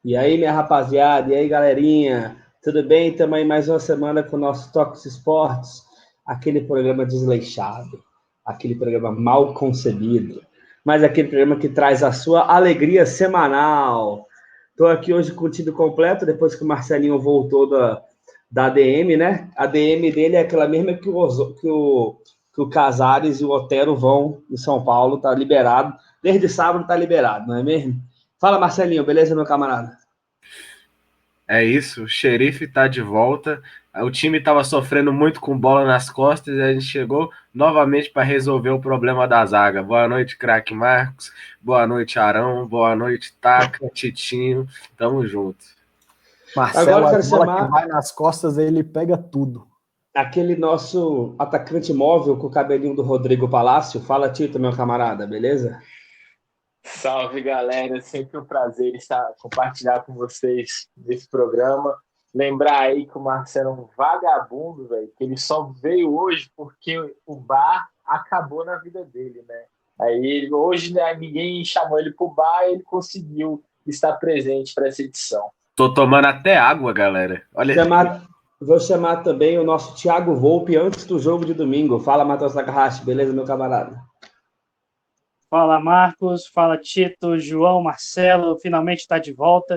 E aí, minha rapaziada, e aí, galerinha, tudo bem? Estamos aí mais uma semana com o nosso Toques Esportes, aquele programa desleixado, aquele programa mal concebido, mas aquele programa que traz a sua alegria semanal. Estou aqui hoje com o time completo, depois que o Marcelinho voltou da ADM, né? A ADM dele é aquela mesma que o Casares e o Otero vão em São Paulo, tá liberado. Desde sábado tá liberado, não é mesmo? Fala, Marcelinho, beleza, meu camarada? É isso, o xerife tá de volta. O time estava sofrendo muito com bola nas costas e a gente chegou novamente para resolver o problema da zaga. Boa noite, craque Marcos. Boa noite, Arão. Boa noite, Taca, Titinho. Tamo junto. Agora Marcelo, eu a quero bola que chamar vai nas costas, ele pega tudo. aquele nosso atacante móvel com o cabelinho do Rodrigo Palácio. Fala, Tito, meu camarada, beleza? Salve, galera. É sempre um prazer estar compartilhar com vocês nesse programa. Lembrar aí que o Marcelo é um vagabundo, velho, que ele só veio hoje porque o bar acabou na vida dele, né? Aí hoje, né, ninguém chamou ele pro bar e ele conseguiu estar presente para essa edição. Tô tomando até água, galera. Olha aqui. Vou chamar também o nosso Thiago Volpe antes do jogo de domingo. Fala, Matheus Takahashi, beleza, meu camarada? Fala, Marcos. Fala, Tito, João, Marcelo. Finalmente está de volta.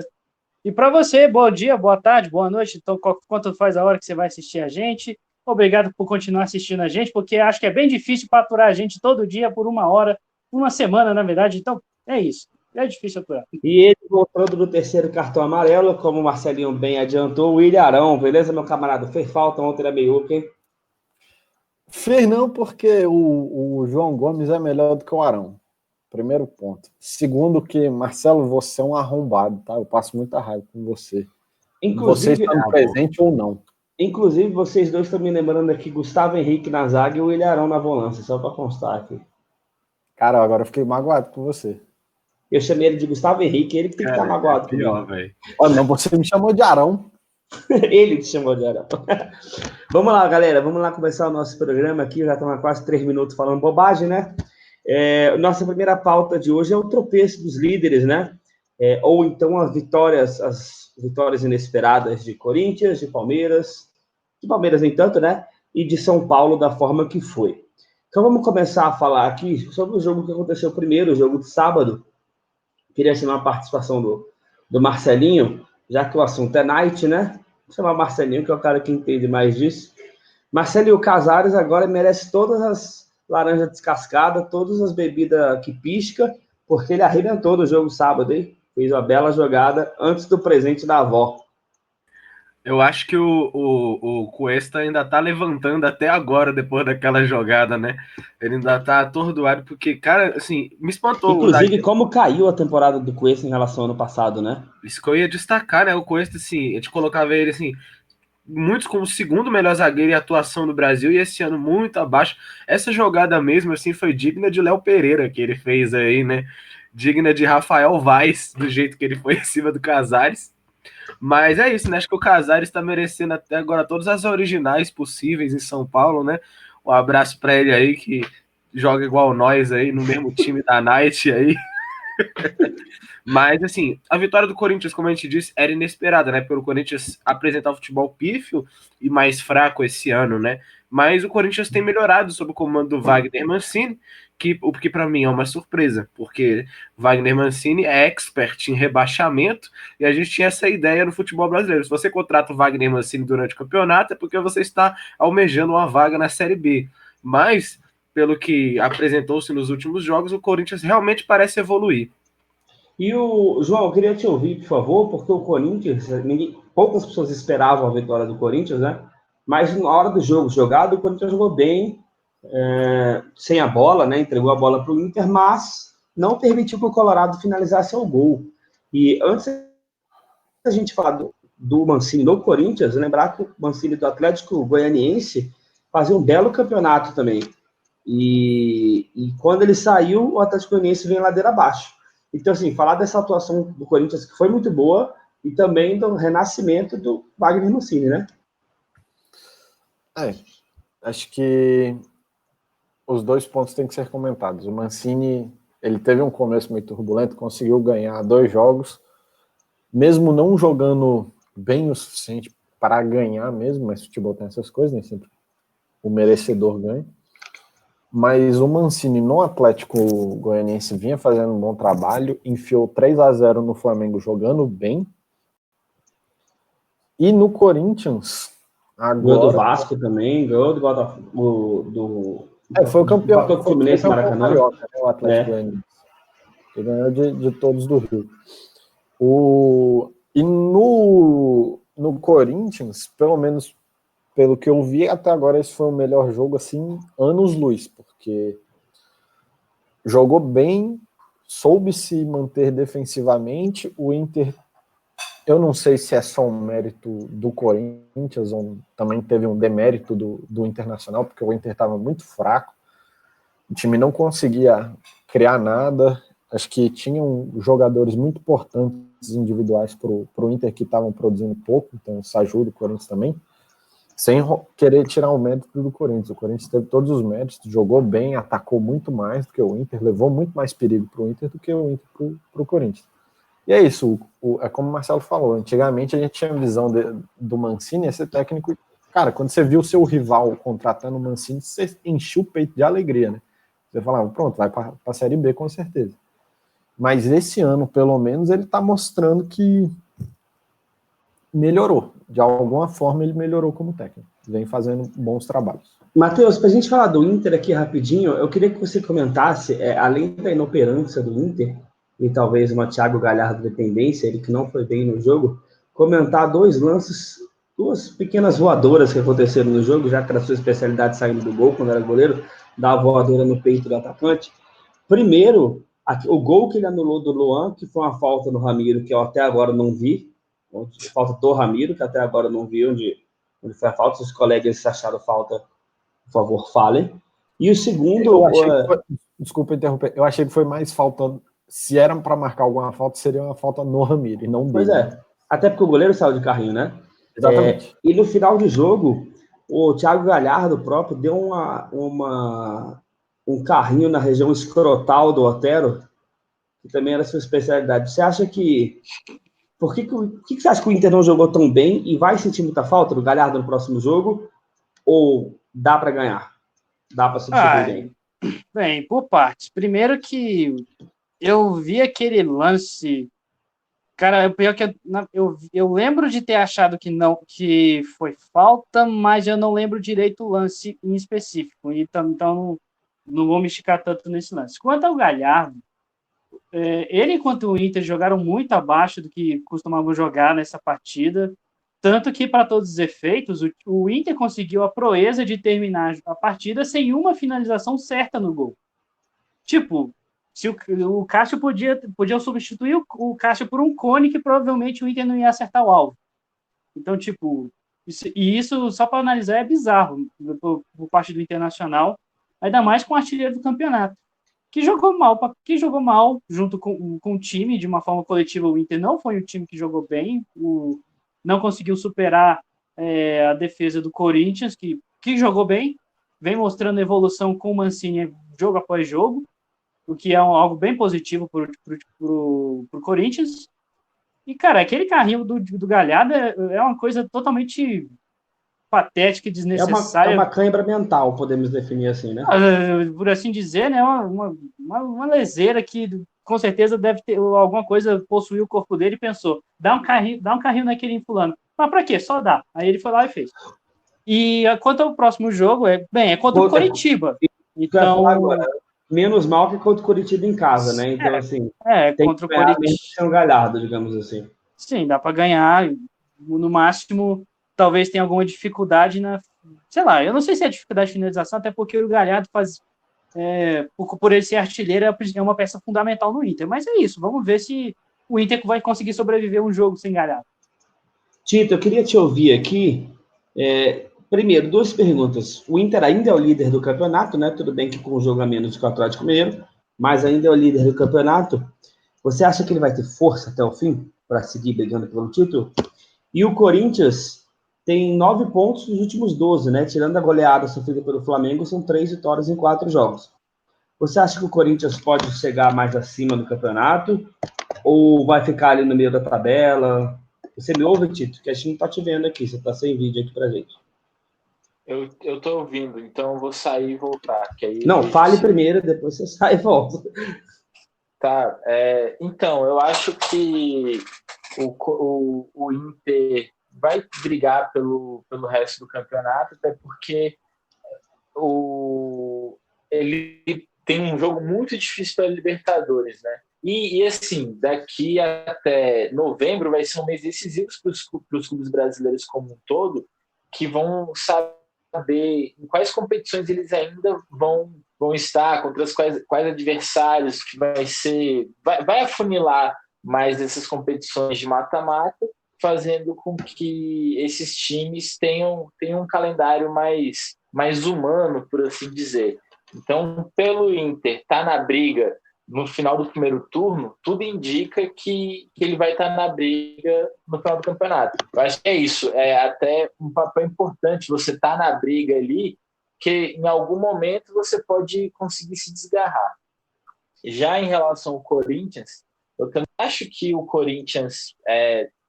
E para você, bom dia, boa tarde, boa noite. Então, quanto faz a hora que você vai assistir a gente? Obrigado por continuar assistindo a gente, porque acho que é bem difícil para aturar a gente todo dia por uma hora, uma semana, na verdade. Então, é isso. É difícil aturar. E ele voltando do terceiro cartão amarelo, como o Marcelinho bem adiantou, o Ilharão, beleza, meu camarada? Fez falta ontem na meiuca, hein? Fez não, porque o João Gomes é melhor do que o Arão. Primeiro ponto. Segundo que, Marcelo, você é um arrombado, tá? Eu passo muita raiva com você. Você Inclusive, estando presente ou não. inclusive, vocês dois estão me lembrando aqui, Gustavo Henrique na zaga e o Ilharão na volância, só para constar aqui. Cara, agora eu fiquei magoado com você. Eu chamei ele de Gustavo Henrique, ele que tem que estar magoado Pior, comigo. velho. Olha, não, você me chamou de Arão. Ele te chamou de Arão. Vamos lá, galera, vamos lá começar o nosso programa aqui, já estamos há quase 3 minutos falando bobagem, né? Nossa primeira pauta de hoje é o tropeço dos líderes, né? Ou então as vitórias inesperadas de Corinthians, de Palmeiras nem tanto, né? E de São Paulo da forma que foi. Então vamos começar a falar aqui sobre o jogo que aconteceu primeiro, o jogo de sábado. Queria chamar a participação do Marcelinho, já que o assunto é night, né? Vou chamar o Marcelinho, que é o cara que entende mais disso. Marcelinho Casares agora merece todas as laranjas descascadas, todas as bebidas que pisca, porque ele arrebentou no jogo sábado, hein? Fez uma bela jogada antes do presente da avó. Eu acho que o Cuesta ainda tá levantando até agora, depois daquela jogada, né? Ele ainda tá atordoado, porque, cara, assim, me espantou. Inclusive, como caiu a temporada do Cuesta em relação ao ano passado, né? Isso que eu ia destacar, né? O Cuesta, assim, a gente colocava ele, assim, muitos como o segundo melhor zagueiro em atuação do Brasil e esse ano muito abaixo. Essa jogada mesmo, assim, foi digna de Léo Pereira, que ele fez aí, né? Digna de Rafael Vaz, do jeito que ele foi em cima do Casares. Mas é isso, né? Acho que o Casares está merecendo até agora todas as originais possíveis em São Paulo, né? Um abraço para ele aí, que joga igual nós aí, no mesmo time da Night aí. Mas, assim, a vitória do Corinthians, como a gente disse, era inesperada, né? Pelo Corinthians apresentar o futebol pífio e mais fraco esse ano, né? Mas o Corinthians tem melhorado sob o comando do Wagner Mancini, o que para mim é uma surpresa, porque Wagner Mancini é expert em rebaixamento e a gente tinha essa ideia no futebol brasileiro. Se você contrata o Wagner Mancini durante o campeonato, é porque você está almejando uma vaga na Série B. Mas, pelo que apresentou-se nos últimos jogos, o Corinthians realmente parece evoluir. E o João, eu queria te ouvir, por favor, porque o Corinthians, poucas pessoas esperavam a vitória do Corinthians, né? Mas na hora do jogo jogado, o Corinthians jogou bem, sem a bola, né? Entregou a bola para o Inter, mas não permitiu que o Colorado finalizasse o gol. E antes da gente falar do Mancini do Corinthians, lembrar que o Mancini do Atlético Goianiense fazia um belo campeonato também. E quando ele saiu, o Atlético Goianiense vem ladeira abaixo. Então, assim, falar dessa atuação do Corinthians que foi muito boa e também do renascimento do Wagner Mancini, né? Acho que os dois pontos têm que ser comentados. O Mancini, ele teve um começo muito turbulento, conseguiu ganhar 2 jogos, mesmo não jogando bem o suficiente para ganhar mesmo, mas futebol tem essas coisas, nem sempre o merecedor ganha. Mas o Mancini no Atlético Goianiense vinha fazendo um bom trabalho, enfiou 3-0 no Flamengo jogando bem. E no Corinthians, agora... Gol do Vasco também, gol do Botafogo, foi o campeão do Fluminense, Maracanã. Carioca, né, o Atlético Goianiense. Ele ganhou de todos do Rio. E no Corinthians, pelo menos pelo que eu vi até agora, esse foi o melhor jogo, assim, anos-luz, porque jogou bem, soube se manter defensivamente. O Inter, eu não sei se é só um mérito do Corinthians, ou também teve um demérito do Internacional, porque o Inter estava muito fraco, o time não conseguia criar nada. Acho que tinham jogadores muito importantes individuais para o Inter que estavam produzindo pouco, então isso ajuda o Corinthians também, sem querer tirar o mérito do Corinthians. O Corinthians teve todos os méritos, jogou bem, atacou muito mais do que o Inter, levou muito mais perigo para o Inter do que o Inter para o Corinthians. E é isso, é como o Marcelo falou, antigamente a gente tinha a visão do Mancini, esse técnico, cara, quando você viu o seu rival contratando o Mancini, você encheu o peito de alegria, né? Você falava, pronto, vai para a Série B com certeza. Mas esse ano, pelo menos, ele está mostrando que melhorou. De alguma forma, ele melhorou como técnico. Vem fazendo bons trabalhos. Matheus, para a gente falar do Inter aqui rapidinho, eu queria que você comentasse, além da inoperância do Inter, e talvez uma Thiago Galhardo dependência, ele que não foi bem no jogo, comentar dois lances, duas pequenas voadoras que aconteceram no jogo, já que era a sua especialidade saindo do gol, quando era goleiro, dar a voadora no peito do atacante. Primeiro, o gol que ele anulou do Luan, que foi uma falta no Ramiro, que eu até agora não vi, falta do Ramiro, que até agora não vi onde foi a falta. Se os colegas acharam falta, por favor, falem. E o segundo... Desculpa interromper, eu achei que foi mais falta... Se era para marcar alguma falta, seria uma falta no Ramiro, e não dele. Pois é, até porque o goleiro saiu de carrinho, né? Exatamente. E no final do jogo, o Thiago Galhardo próprio deu um carrinho na região escrotal do Otero, que também era sua especialidade. Você acha que... Por que você acha que o Inter não jogou tão bem e vai sentir muita falta do Galhardo no próximo jogo? Ou dá para ganhar? Dá para substituir bem? Bem, por partes. Primeiro que eu vi aquele lance... Cara, pior que eu lembro de ter achado que foi falta, mas eu não lembro direito o lance em específico. Então não vou me esticar tanto nesse lance. Quanto ao Galhardo, ele enquanto o Inter jogaram muito abaixo do que costumavam jogar nessa partida, tanto que, para todos os efeitos, o Inter conseguiu a proeza de terminar a partida sem uma finalização certa no gol. Tipo, se o Cássio podia substituir o Cássio por um Cone, que provavelmente o Inter não ia acertar o alvo. Então, tipo, isso só para analisar é bizarro por parte do Internacional, ainda mais com o artilheiro do campeonato, que jogou mal junto com o time, de uma forma coletiva. O Inter não foi o time que jogou bem, não conseguiu superar a defesa do Corinthians, que jogou bem, vem mostrando evolução com o Mancini jogo após jogo, o que é algo bem positivo para o Corinthians. E, cara, aquele carrinho do Galhardo é uma coisa totalmente patética e desnecessária. É uma cãibra mental, podemos definir assim, né? Por assim dizer, né? Uma leseira que com certeza deve ter alguma coisa, possuir o corpo dele e pensou, dá um carrinho naquele fulano. Mas pra quê? Só dá. Aí ele foi lá e fez. E quanto ao próximo jogo, é contra o Coritiba. Então, agora, menos mal que contra o Coritiba em casa, né? Então, assim, tem contra que o Coritiba ser um Galhardo, digamos assim. Sim, dá para ganhar. No máximo, talvez tenha alguma dificuldade sei lá, eu não sei se é dificuldade de finalização, até porque o Galhardo por ele ser artilheiro, é uma peça fundamental no Inter. Mas é isso, vamos ver se o Inter vai conseguir sobreviver um jogo sem Galhardo. Tito, eu queria te ouvir aqui. Primeiro, duas perguntas. O Inter ainda é o líder do campeonato, né? Tudo bem que com um jogo a menos que o Atlético Mineiro, mas ainda é o líder do campeonato. Você acha que ele vai ter força até o fim para seguir brigando pelo título? E o Corinthians tem 9 pontos nos últimos 12, né? Tirando a goleada sofrida pelo Flamengo, são 3 vitórias em 4 jogos. Você acha que o Corinthians pode chegar mais acima no campeonato? Ou vai ficar ali no meio da tabela? Você me ouve, Tito? Que a gente não tá te vendo aqui, você tá sem vídeo aqui pra gente. Eu tô ouvindo, então eu vou sair e voltar. Que aí Não, fale primeiro, depois você sai e volta. Tá, então, eu acho que o Inter vai brigar pelo resto do campeonato, até porque ele tem um jogo muito difícil pela Libertadores, né? E assim, daqui até novembro vai ser um mês decisivo para os clubes brasileiros como um todo, que vão saber em quais competições eles ainda vão estar, contra quais adversários que vai afunilar mais essas competições de mata-mata, fazendo com que esses times tenham um calendário mais humano, por assim dizer. Então, pelo Inter estar na briga no final do primeiro turno, tudo indica que ele vai estar na briga no final do campeonato. Eu acho que é isso, é até um papel importante você estar na briga ali, que em algum momento você pode conseguir se desgarrar. Já em relação ao Corinthians, eu também acho que o Corinthians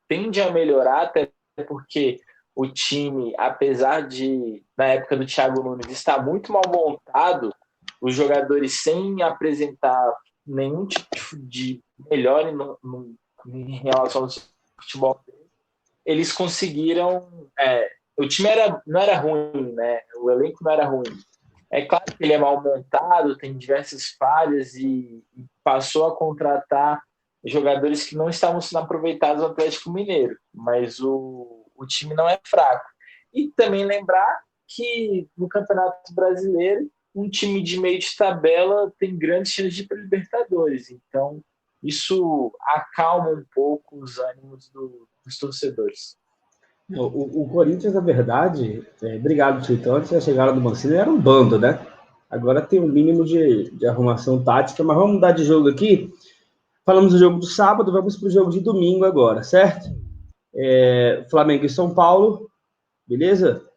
tende a melhorar, até porque o time, apesar de, na época do Thiago Nunes, estar muito mal montado, os jogadores sem apresentar nenhum tipo de melhora em relação ao futebol dele, eles conseguiram. O time não era ruim, né? O elenco não era ruim. É claro que ele é mal montado, tem diversas falhas e passou a contratar jogadores que não estavam sendo aproveitados no Atlético Mineiro, mas o time não é fraco. E também lembrar que no Campeonato Brasileiro, um time de meio de tabela tem grandes chances de ir para Libertadores. Então, isso acalma um pouco os ânimos dos torcedores. O Corinthians, na verdade, obrigado, Tito. Antes da chegada do Mancini, era um bando, né? Agora tem um mínimo de arrumação tática, mas vamos mudar de jogo aqui. Falamos do jogo do sábado, vamos para o jogo de domingo agora, certo? Flamengo e São Paulo, beleza?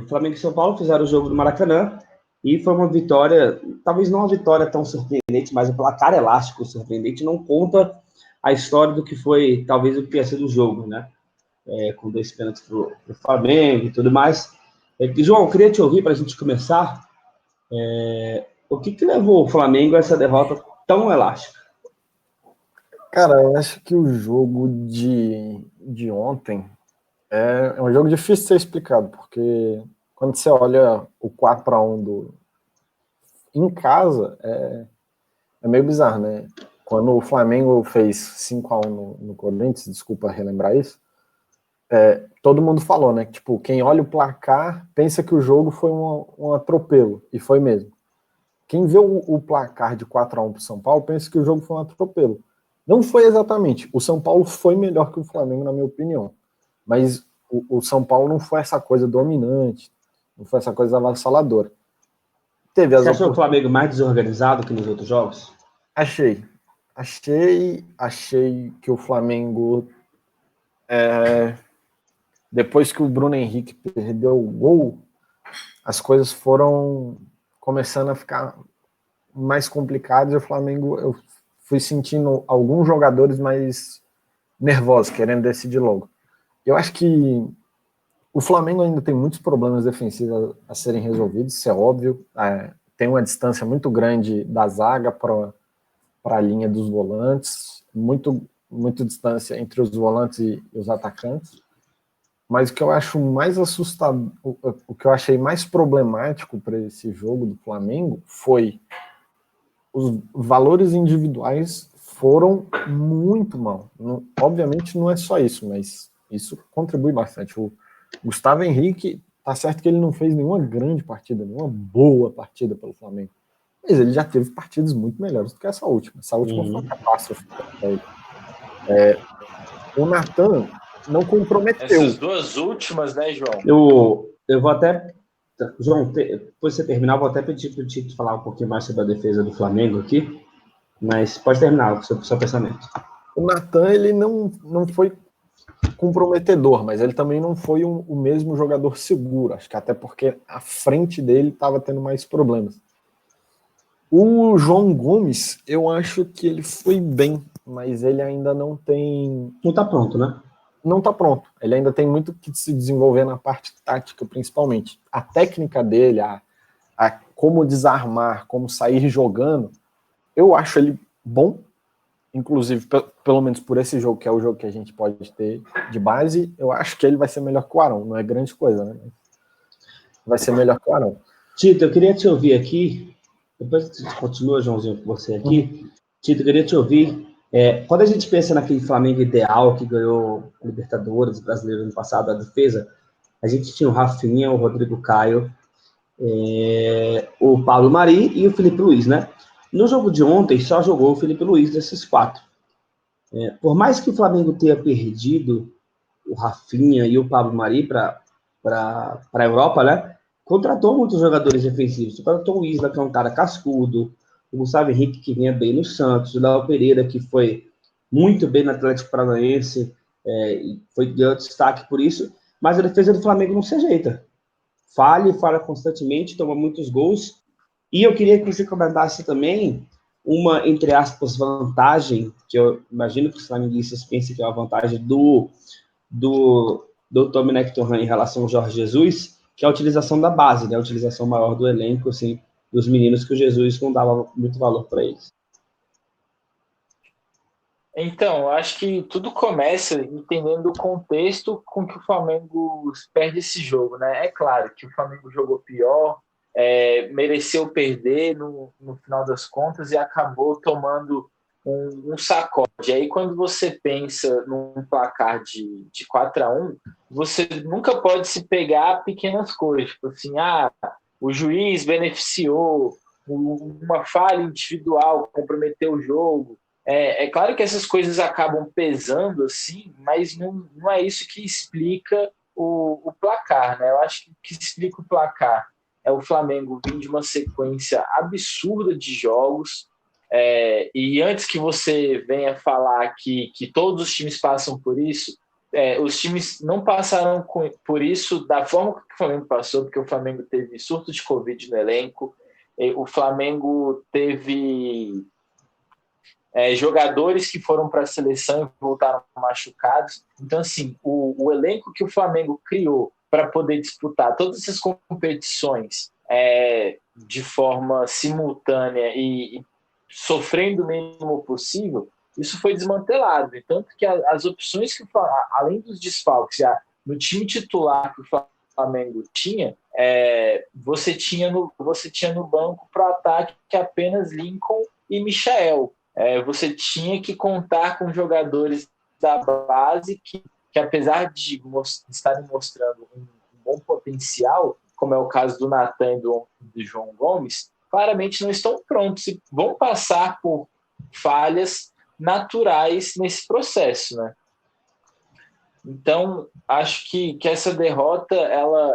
Flamengo e São Paulo fizeram o jogo do Maracanã e foi uma vitória, talvez não uma vitória tão surpreendente, mas o placar elástico surpreendente não conta a história do que foi, talvez, o que ia ser o jogo, né? Com 2 pênaltis para o Flamengo e tudo mais. João, eu queria te ouvir para a gente começar. O que levou o Flamengo a essa derrota tão elástica? Cara, eu acho que o jogo de ontem é um jogo difícil de ser explicado, porque quando você olha o 4-1 em casa, é meio bizarro, né? Quando o Flamengo fez 5-1 no Corinthians, desculpa relembrar isso, todo mundo falou, né? Que, tipo, quem olha o placar pensa que o jogo foi um atropelo, e foi mesmo. Quem vê o placar de 4-1 para o São Paulo pensa que o jogo foi um atropelo. Não foi exatamente. O São Paulo foi melhor que o Flamengo, na minha opinião. Mas o São Paulo não foi essa coisa dominante, não foi essa coisa avassaladora. Você achou o Flamengo mais desorganizado que nos outros jogos? Achei que o Flamengo, depois que o Bruno Henrique perdeu o gol, as coisas foram começando a ficar mais complicadas e o Flamengo, eu fui sentindo alguns jogadores mais nervosos, querendo decidir logo. Eu acho que o Flamengo ainda tem muitos problemas defensivos a serem resolvidos, isso é óbvio. Tem uma distância muito grande da zaga para a linha dos volantes, muito distância entre os volantes e os atacantes. Mas o que eu acho mais assustador, o que eu achei mais problemático para esse jogo do Flamengo foi os valores individuais foram muito mal. Obviamente não é só isso, mas isso contribui bastante. O Gustavo Henrique, tá certo que ele não fez nenhuma grande partida, nenhuma boa partida pelo Flamengo, mas ele já teve partidas muito melhores do que essa última. Essa última foi uma catástrofe. O Natan não comprometeu. Essas duas últimas, né, João? Eu vou até... João, depois você terminar, eu vou até pedir para o Tito falar um pouquinho mais sobre a defesa do Flamengo aqui, mas pode terminar o seu pensamento. O Natan, ele não foi comprometedor, mas ele também não foi o mesmo jogador seguro, acho que até porque a frente dele estava tendo mais problemas. O João Gomes, eu acho que ele foi bem mas ele ainda não tem... Não tá pronto, né? Não tá pronto. Ele ainda tem muito que se desenvolver na parte tática, principalmente. A técnica dele, a como desarmar, como sair jogando, eu acho ele bom, inclusive, pelo menos por esse jogo, que é o jogo que a gente pode ter de base, eu acho que ele vai ser melhor que o Arão. Não é grande coisa, né? Vai ser melhor que o Arão. Tito, eu queria te ouvir aqui, depois que você continua, Joãozinho, com você aqui. Tito, eu queria te ouvir. Quando a gente pensa naquele Flamengo ideal que ganhou a Libertadores brasileiro ano passado, a defesa, a gente tinha o Rafinha, o Rodrigo Caio, o Pablo Mari e o Felipe Luiz, né? No jogo de ontem, só jogou o Felipe Luiz desses 4. Por mais que o Flamengo tenha perdido o Rafinha e o Pablo Mari para a Europa, né? Contratou muitos jogadores defensivos. Contratou o Isla, que é um cara cascudo, o Gustavo Henrique, que vinha bem no Santos, o Léo Pereira, que foi muito bem no Atlético Paranaense, e ganhou destaque por isso, mas a defesa do Flamengo não se ajeita. Falha constantemente, toma muitos gols. E eu queria que você comentasse também uma, entre aspas, vantagem, que eu imagino que os flamenguistas pensem que é uma vantagem do Domenech Torrent em relação ao Jorge Jesus, que é a utilização da base, né? A utilização maior do elenco, assim, dos meninos, que o Jesus não dava muito valor para eles. Então, eu acho que tudo começa entendendo o contexto com que o Flamengo perde esse jogo, né? É claro que o Flamengo jogou pior, mereceu perder no final das contas e acabou tomando um sacode. Aí, quando você pensa num placar de 4-1, você nunca pode se pegar a pequenas coisas, tipo assim, o juiz beneficiou, uma falha individual comprometeu o jogo. É claro que essas coisas acabam pesando, assim, mas não é isso que explica o placar, né? Eu acho que o que explica o placar é o Flamengo vir de uma sequência absurda de jogos, e antes que você venha falar que todos os times passam por isso, os times não passaram por isso da forma que o Flamengo passou, porque o Flamengo teve surto de Covid no elenco, o Flamengo teve jogadores que foram para a seleção e voltaram machucados. Então, assim, o elenco que o Flamengo criou para poder disputar todas essas competições de forma simultânea e sofrendo o mínimo possível, isso foi desmantelado. E tanto que as opções que, além dos desfalques, no time titular que o Flamengo tinha, você tinha no banco para o ataque apenas Lincoln e Michael. Você tinha que contar com jogadores da base que apesar de estarem mostrando um bom potencial, como é o caso do Natan e do João Gomes, claramente não estão prontos e vão passar por falhas naturais nesse processo, né? Então, acho que essa derrota, ela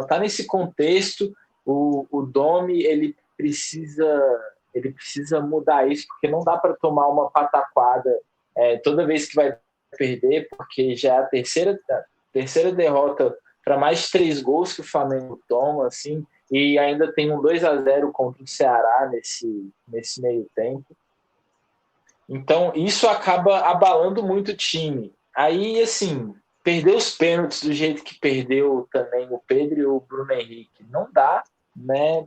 está nesse contexto. O Domi, ele precisa mudar isso, porque não dá para tomar uma pataquada toda vez que vai perder, porque já é a terceira derrota para mais de 3 gols que o Flamengo toma, assim, e ainda tem um 2-0 contra o Ceará nesse meio tempo. Então, isso acaba abalando muito o time. Aí, assim, perder os pênaltis do jeito que perdeu também o Pedro e o Bruno Henrique, não dá, né?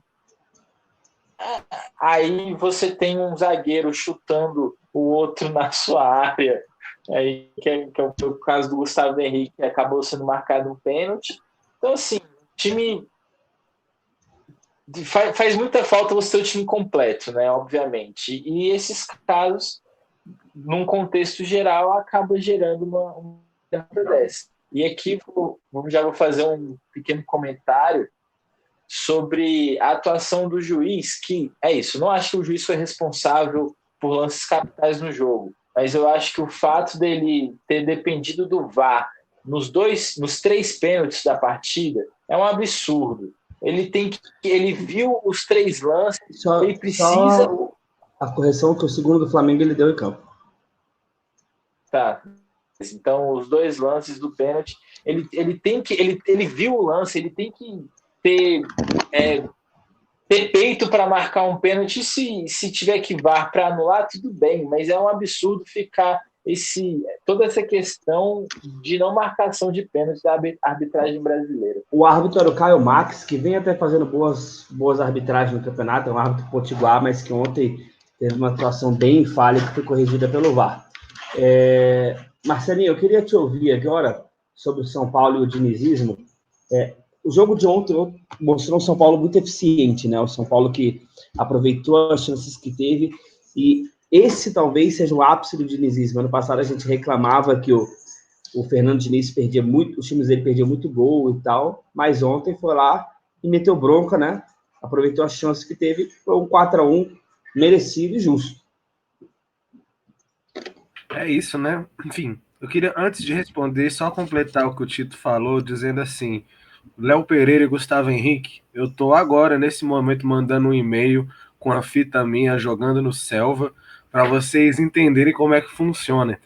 Aí você tem um zagueiro chutando o outro na sua área, aí, que é o caso do Gustavo Henrique, que acabou sendo marcado um pênalti. Então, assim, o time faz muita falta você ter o time completo, né? Obviamente. E esses casos, num contexto geral, acaba gerando uma derrota dessa. E aqui já vou fazer um pequeno comentário sobre a atuação do juiz, que é isso, não acho que o juiz foi responsável por lances capitais no jogo, mas eu acho que o fato dele ter dependido do VAR nos 3 pênaltis da partida é um absurdo. Ele viu os 3 lances, ele precisa... Só a correção que o segundo do Flamengo ele deu em campo. Tá. Então, os 2 lances do pênalti, ele viu o lance, ele tem que ter ter peito para marcar um pênalti, se tiver que VAR para anular, tudo bem, mas é um absurdo ficar toda essa questão de não marcação de pênalti da arbitragem brasileira. O árbitro era o Caio Max, que vem até fazendo boas arbitragens no campeonato, é um árbitro potiguar, mas que ontem teve uma atuação bem falha que foi corrigida pelo VAR. Marcelinho, eu queria te ouvir agora sobre o São Paulo e o dinizismo. O jogo de ontem mostrou um São Paulo muito eficiente, né? O São Paulo que aproveitou as chances que teve, e esse talvez seja o ápice do dinizismo. Ano passado a gente reclamava que o Fernando Diniz perdia muito, os times dele perdiam muito gol e tal, mas ontem foi lá e meteu bronca, né? Aproveitou as chances que teve, foi um 4-1 merecido e justo. É isso, né? Enfim, eu queria, antes de responder, só completar o que o Tito falou, dizendo assim: Léo Pereira e Gustavo Henrique, eu tô agora, nesse momento, mandando um e-mail com a fita minha jogando no Selva, para vocês entenderem como é que funciona,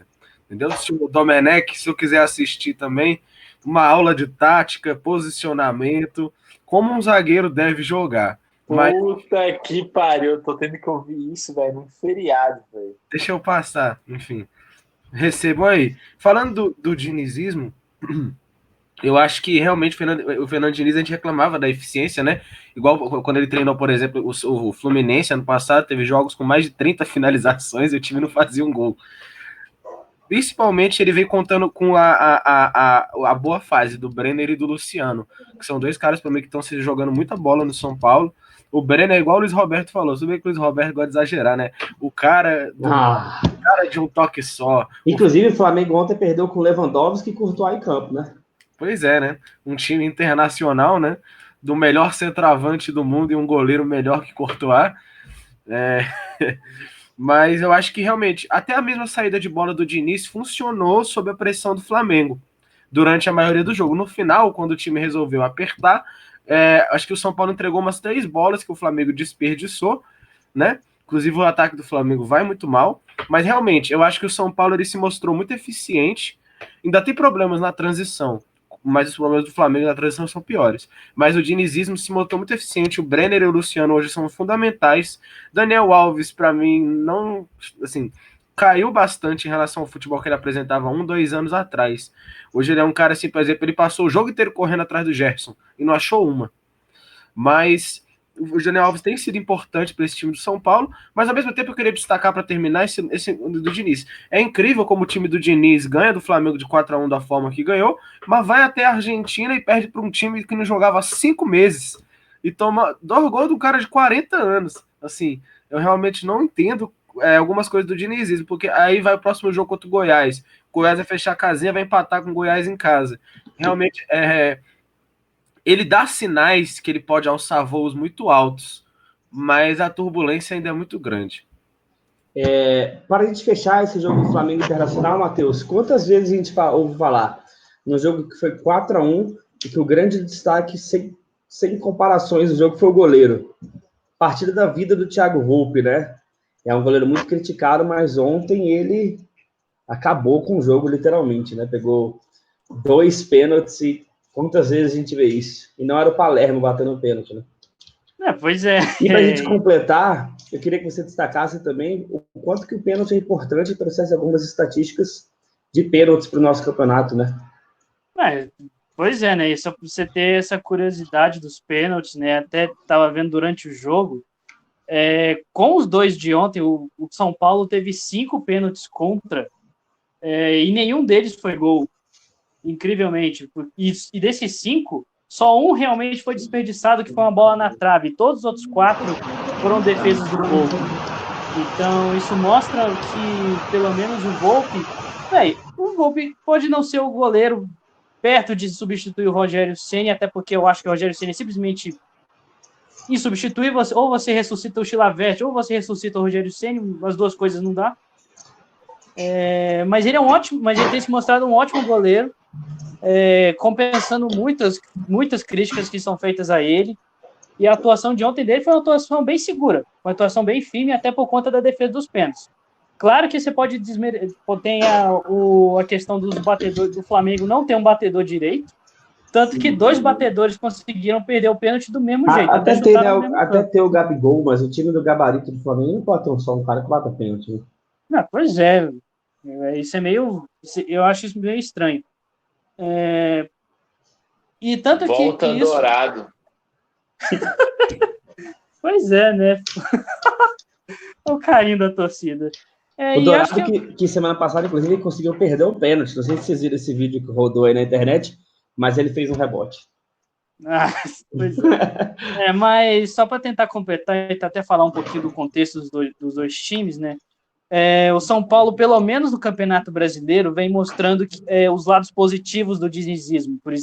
entendeu? Se o Domenech, se eu quiser assistir também, uma aula de tática, posicionamento, como um zagueiro deve jogar. Mas... Puta que pariu, eu tô tendo que ouvir isso, velho, num feriado, velho. Deixa eu passar, enfim. Recebam aí. Falando do dinizismo, eu acho que realmente o Fernando Diniz, a gente reclamava da eficiência, né? Igual quando ele treinou, por exemplo, o Fluminense ano passado, teve jogos com mais de 30 finalizações e o time não fazia um gol. Principalmente ele vem contando com a boa fase do Brenner e do Luciano, que são dois caras para mim que estão se jogando muita bola no São Paulo. O Brenner é igual o Luiz Roberto falou, você vê que o Luiz Roberto gosta de exagerar, né? O cara de um toque só. Inclusive o Flamengo ontem perdeu com o Lewandowski e Courtois em campo, né? Pois é, né? Um time internacional, né? Do melhor centroavante do mundo e um goleiro melhor que Courtois. Mas eu acho que realmente, até a mesma saída de bola do Diniz funcionou sob a pressão do Flamengo durante a maioria do jogo. No final, quando o time resolveu apertar, acho que o São Paulo entregou umas 3 bolas que o Flamengo desperdiçou, né? Inclusive o ataque do Flamengo vai muito mal. Mas realmente, eu acho que o São Paulo ele se mostrou muito eficiente. Ainda tem problemas na transição, mas os problemas do Flamengo na transição são piores. Mas o dinizismo se mostrou muito eficiente. O Brenner e o Luciano hoje são fundamentais. Daniel Alves, para mim, não, assim, caiu bastante em relação ao futebol que ele apresentava 1-2 anos atrás. Hoje ele é um cara, assim, por exemplo, ele passou o jogo inteiro correndo atrás do Gerson e não achou uma. Mas o Daniel Alves tem sido importante para esse time do São Paulo, mas ao mesmo tempo eu queria destacar para terminar esse do Diniz. É incrível como o time do Diniz ganha do Flamengo de 4-1 da forma que ganhou, mas vai até a Argentina e perde para um time que não jogava há 5 meses e toma 2 gols do cara de 40 anos. Assim, eu realmente não entendo algumas coisas do dinizismo, porque aí vai o próximo jogo contra o Goiás. O Goiás vai fechar a casinha, vai empatar com o Goiás em casa. Realmente, ele dá sinais que ele pode alçar voos muito altos, mas a turbulência ainda é muito grande. Para a gente fechar esse jogo do Flamengo Internacional, Matheus, quantas vezes a gente ouve falar no jogo que foi 4-1 e que o grande destaque, sem comparações, do jogo foi o goleiro. Partida da vida do Thiago Volpi, né? É um goleiro muito criticado, mas ontem ele acabou com o jogo, literalmente, né? Pegou 2 pênaltis e quantas vezes a gente vê isso? E não era o Palermo batendo pênalti, né? Pois é. E para a gente completar, eu queria que você destacasse também o quanto que o pênalti é importante e trouxesse algumas estatísticas de pênaltis para o nosso campeonato, né? Pois é, né? Só para você ter essa curiosidade dos pênaltis, né? Até estava vendo durante o jogo. Com os 2 de ontem, o São Paulo teve 5 pênaltis contra e nenhum deles foi gol. Incrivelmente. E desses 5, só um realmente foi desperdiçado, que foi uma bola na trave. Todos os outros 4 foram defesas do Volpi. Então, isso mostra que, pelo menos, o Volpi pode não ser o goleiro perto de substituir o Rogério Ceni, até porque eu acho que o Rogério Ceni é simplesmente insubstituível. Ou você ressuscita o Chilavert, ou você ressuscita o Rogério Ceni, as duas coisas não dá. Mas ele é um ótimo, mas ele tem se mostrado um ótimo goleiro, compensando muitas críticas que são feitas a ele. E a atuação de ontem dele foi uma atuação bem segura, uma atuação bem firme, até por conta da defesa dos pênaltis. Claro que você pode tem a questão dos batedores do Flamengo não ter um batedor direito, Tanto que 2 batedores conseguiram perder o pênalti do mesmo jeito. Até ter o Gabigol, mas o time do gabarito do Flamengo não pode ter só um cara que bata pênalti. Né? Não, pois é. Isso é meio... Eu acho isso meio estranho. E tanto Volta que isso... Dourado. Pois é, né? O carinho da torcida. O Dourado que semana passada, inclusive, conseguiu perder o pênalti. Não sei se vocês viram esse vídeo que rodou aí na internet, mas ele fez um rebote. Pois é. Mas só para tentar completar e até falar um pouquinho do contexto dos dois times, né? O São Paulo, pelo menos no Campeonato Brasileiro, vem mostrando os lados positivos do dinizismo, por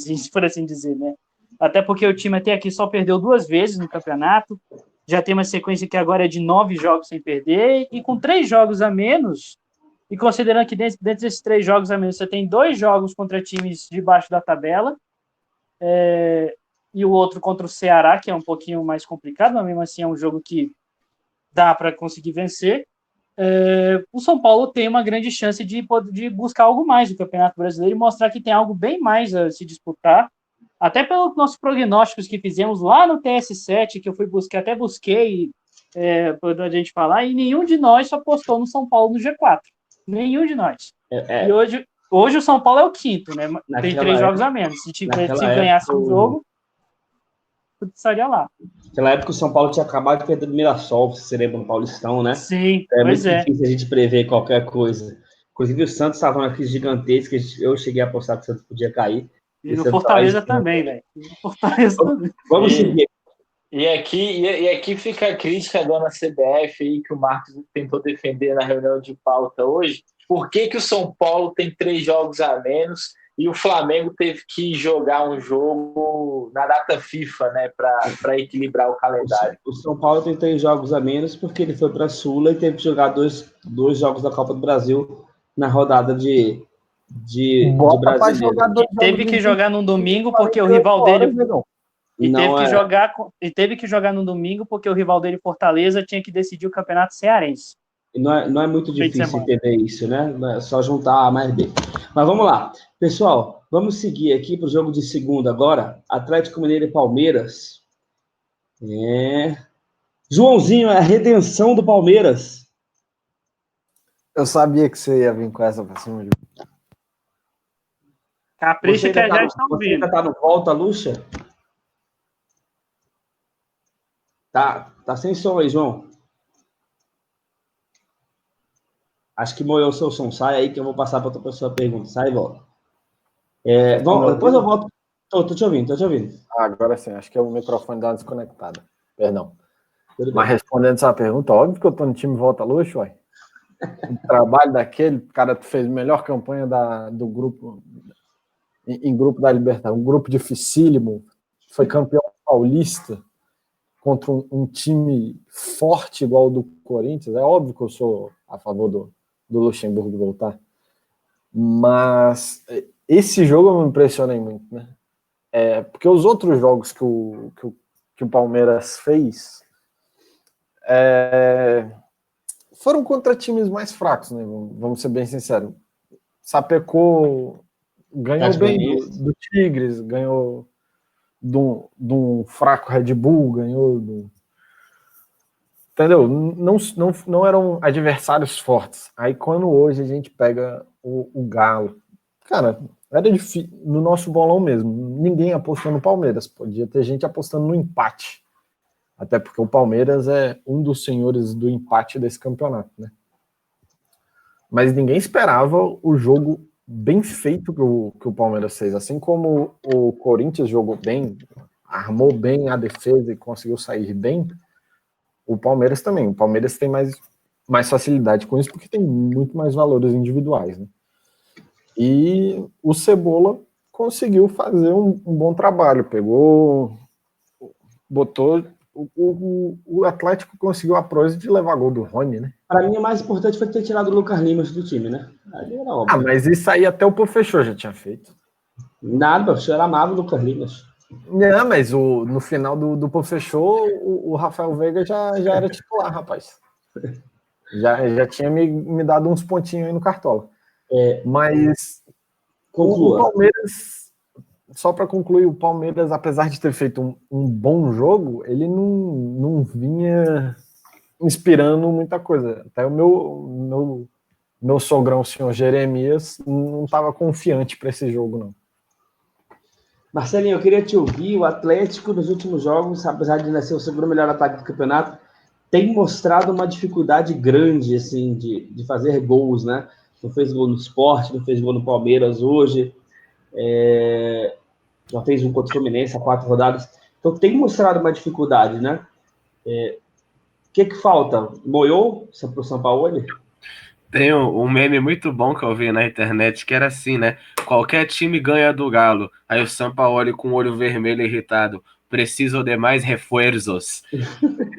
assim dizer, né? Até porque o time até aqui só perdeu 2 vezes no campeonato, já tem uma sequência que agora é de 9 jogos sem perder, e com 3 jogos a menos, e considerando que dentro desses 3 jogos a menos você tem 2 jogos contra times de baixo da tabela, e o outro contra o Ceará, que é um pouquinho mais complicado, mas mesmo assim é um jogo que dá para conseguir vencer. O São Paulo tem uma grande chance de buscar algo mais do Campeonato Brasileiro e mostrar que tem algo bem mais a se disputar, até pelos nossos prognósticos que fizemos lá no TS7, que eu busquei para a gente falar, e nenhum de nós apostou no São Paulo no G4. Nenhum de nós. E hoje o São Paulo é o 5º, né? Tem 3 jogos a menos. Se ganhasse um jogo, estaria lá. Naquela época o São Paulo tinha acabado de perder do Mirassol, se você lembra, no Paulistão, né? Sim, muito difícil a gente prever qualquer coisa. Inclusive o Santos estava numa crise gigantesca, eu cheguei a apostar que o Santos podia cair. E no Fortaleza também, velho. Vamos seguir. E aqui fica a crítica à dona CBF aí, que o Marcos tentou defender na reunião de pauta hoje. Por que o São Paulo tem 3 jogos a menos e o Flamengo teve que jogar um jogo na data FIFA, né, para equilibrar o calendário? O São Paulo tem 3 jogos a menos porque ele foi para a Sula e teve que jogar dois jogos da Copa do Brasil na rodada de brasileiro. Teve que jogar no domingo porque o rival dele... teve que jogar no domingo porque o rival dele, Fortaleza, tinha que decidir o Campeonato Cearense. Não é muito difícil entender isso, né? É só juntar A mais B. Mas vamos lá. Pessoal, vamos seguir aqui para o jogo de segunda agora. Atlético Mineiro e Palmeiras. Joãozinho, é a redenção do Palmeiras. Eu sabia que você ia vir com essa pra cima de mim. Capricha que já estão vindo. Você ainda tá no volta, Lucha? Tá sem som aí, João. Acho que moeu o seu som. Sai aí que eu vou passar para outra pessoa a pergunta. Sai e volta. Depois eu volto. Tô te ouvindo. Agora sim, acho que é o microfone dá uma desconectada. Perdão. Mas respondendo essa pergunta, óbvio que eu tô no time Volta Luxo, ué. O trabalho daquele cara fez a melhor campanha do grupo, em grupo da Libertadores, um grupo dificílimo, foi campeão paulista contra um time forte igual o do Corinthians. É óbvio que eu sou a favor do Luxemburgo voltar, mas esse jogo eu me impressionei muito, né? Porque os outros jogos que o Palmeiras fez foram contra times mais fracos, né? Vamos ser bem sinceros. Sapecou, ganhou bem do Tigres, ganhou de um fraco Red Bull, ganhou do... Entendeu? Não eram adversários fortes. Aí quando hoje a gente pega o Galo, cara, era difícil, no nosso bolão mesmo, ninguém apostou no Palmeiras, podia ter gente apostando no empate, até porque o Palmeiras é um dos senhores do empate desse campeonato, né? Mas ninguém esperava o jogo bem feito que o Palmeiras fez, assim como o Corinthians jogou bem, armou bem a defesa e conseguiu sair bem. O Palmeiras também. O Palmeiras tem mais facilidade com isso porque tem muito mais valores individuais, né? E o Cebola conseguiu fazer um bom trabalho. Botou... O Atlético conseguiu a proeza de levar gol do Rony, né? Para mim, o mais importante foi ter tirado o Lucas Lima do time, né? Ali era óbvio. Mas isso aí até o Pofechou já tinha feito. Nada, o senhor amava o Lucas Lima. Não, mas no final do Pofechou, o Rafael Veiga já era titular, rapaz. Já tinha me dado uns pontinhos aí no Cartola. Mas o Palmeiras só para concluir, o Palmeiras, apesar de ter feito um bom jogo, ele não vinha inspirando muita coisa. Até o meu sogrão, o senhor Jeremias, não estava confiante para esse jogo, não. Marcelinho, eu queria te ouvir. O Atlético, nos últimos jogos, apesar de ainda ser o segundo melhor ataque do campeonato, tem mostrado uma dificuldade grande, assim, de fazer gols, né? Não fez gol no Sport, não fez gol no Palmeiras hoje, já fez um contra o Fluminense há 4 rodadas. Então tem mostrado uma dificuldade, né? O que falta? Moiou para o São Paulo? Tem um meme muito bom que eu vi na internet, que era assim, né? Qualquer time ganha do Galo. Aí o Sampaoli com o olho vermelho irritado. Preciso de mais reforços.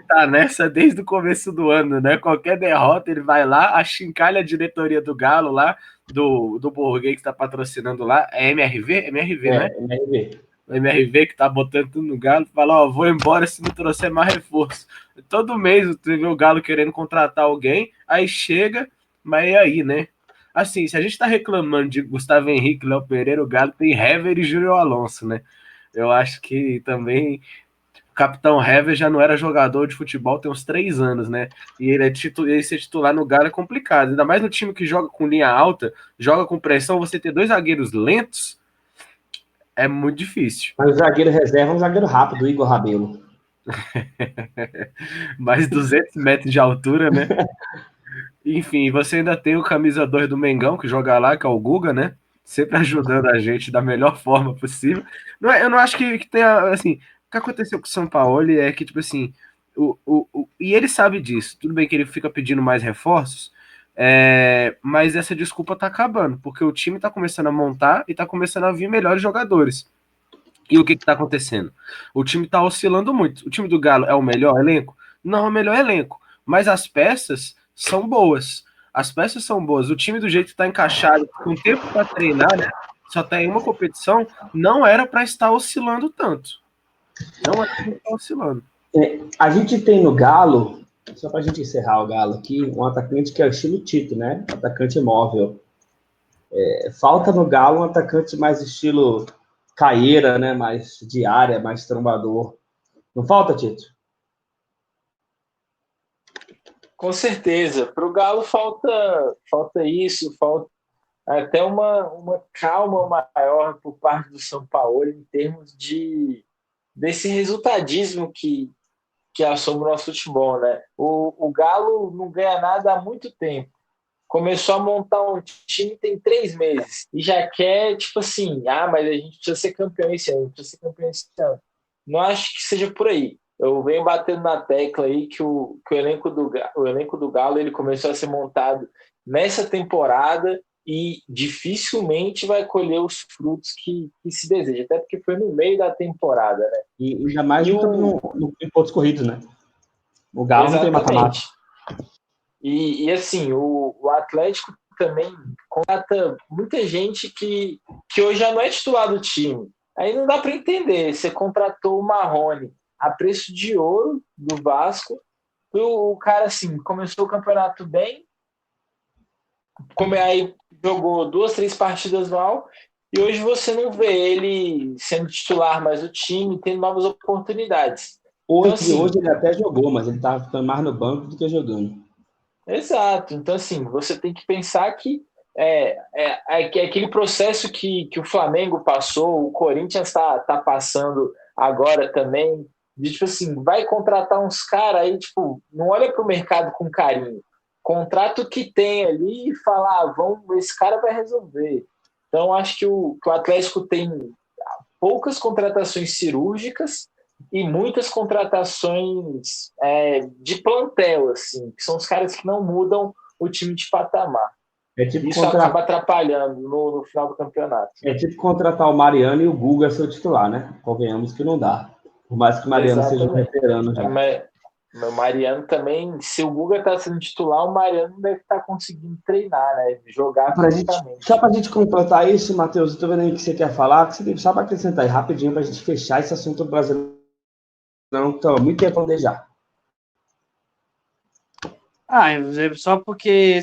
Tá nessa desde o começo do ano, né? Qualquer derrota, ele vai lá, achincalha a diretoria do Galo lá, do Borguês que tá patrocinando lá. É MRV? MRV, né? MRV. O MRV que tá botando tudo no Galo, fala, ó, vou embora se não trouxer mais reforço. Todo mês tu vê o Galo querendo contratar alguém, aí chega, mas e aí, né? Assim, se a gente tá reclamando de Gustavo Henrique, Léo Pereira, o Galo tem Hever e Júlio Alonso, né? Eu acho que também o Capitão Hever já não era jogador de futebol tem uns 3 anos, né? E ele ser titular no Galo é complicado. Ainda mais no time que joga com linha alta, joga com pressão, você ter 2 zagueiros lentos é muito difícil. Mas o zagueiro reserva é um zagueiro rápido, o Igor Rabelo. Mais 200 metros de altura, né? Enfim, você ainda tem o camisa 2 do Mengão, que joga lá, que é o Guga, né? Sempre ajudando a gente da melhor forma possível. Eu não acho que tenha, assim, o que aconteceu com o São Paulo é que, tipo assim, e ele sabe disso. Tudo bem que ele fica pedindo mais reforços, mas essa desculpa tá acabando, porque o time tá começando a montar e tá começando a vir melhores jogadores. E o que tá acontecendo? O time tá oscilando muito. O time do Galo é o melhor elenco? Não é o melhor elenco, mas as peças são boas. As peças são boas. O time do jeito que tá encaixado, com tempo para treinar, né? Só tem uma competição, não era para estar oscilando tanto. Não era para estar oscilando. A gente tem no Galo, só para a gente encerrar o Galo aqui, um atacante que é o estilo Tito, né? Atacante móvel. Falta no Galo um atacante mais estilo Caeira, né? Mais de área, mais trombador. Não falta, Tito? Com certeza. Para o Galo falta isso, falta até uma calma maior por parte do São Paulo em termos desse resultadismo que assombra o nosso futebol, né? O Galo não ganha nada há muito tempo. Começou a montar um time tem 3 meses e já quer, tipo assim, mas a gente precisa ser campeão esse ano, precisa ser campeão esse ano. Não acho que seja por aí. Eu venho batendo na tecla aí que o elenco do Galo ele começou a ser montado nessa temporada e dificilmente vai colher os frutos que se deseja, até porque foi no meio da temporada, né? E ainda mais no pontos corridos, né? O Galo não tem mata-mata. E assim, o Atlético também contrata muita gente que hoje já não é titular do time. Aí não dá para entender. Você contratou o Marrone a preço de ouro do Vasco. O cara, assim, começou o campeonato bem, aí jogou 2, 3 partidas mal, e hoje você não vê ele sendo titular mais do time, tendo novas oportunidades. Hoje ele até jogou, mas ele estava ficando mais no banco do que jogando. Exato. Então, assim, você tem que pensar que aquele processo que o Flamengo passou, o Corinthians está passando agora também, de, tipo assim, vai contratar uns caras aí, tipo, não olha para o mercado com carinho. Contrata o que tem ali e fala, esse cara vai resolver. Então, acho que o Atlético tem poucas contratações cirúrgicas e muitas contratações de plantel, assim, que são os caras que não mudam o time de patamar. Isso acaba atrapalhando no final do campeonato. É tipo contratar o Mariano e o Guga ser o titular, né? Convenhamos que não dá. Por mais que o Mariano seja um veterano já. O Mariano também, se o Guga está sendo titular, o Mariano deve estar conseguindo treinar, né? Jogar fisicamente. Só para a gente completar isso, Matheus, eu estou vendo aí que você quer falar, que você tem só para acrescentar aí rapidinho para a gente fechar esse assunto brasileiro. Não, então, muito tempo a planejar. Só porque,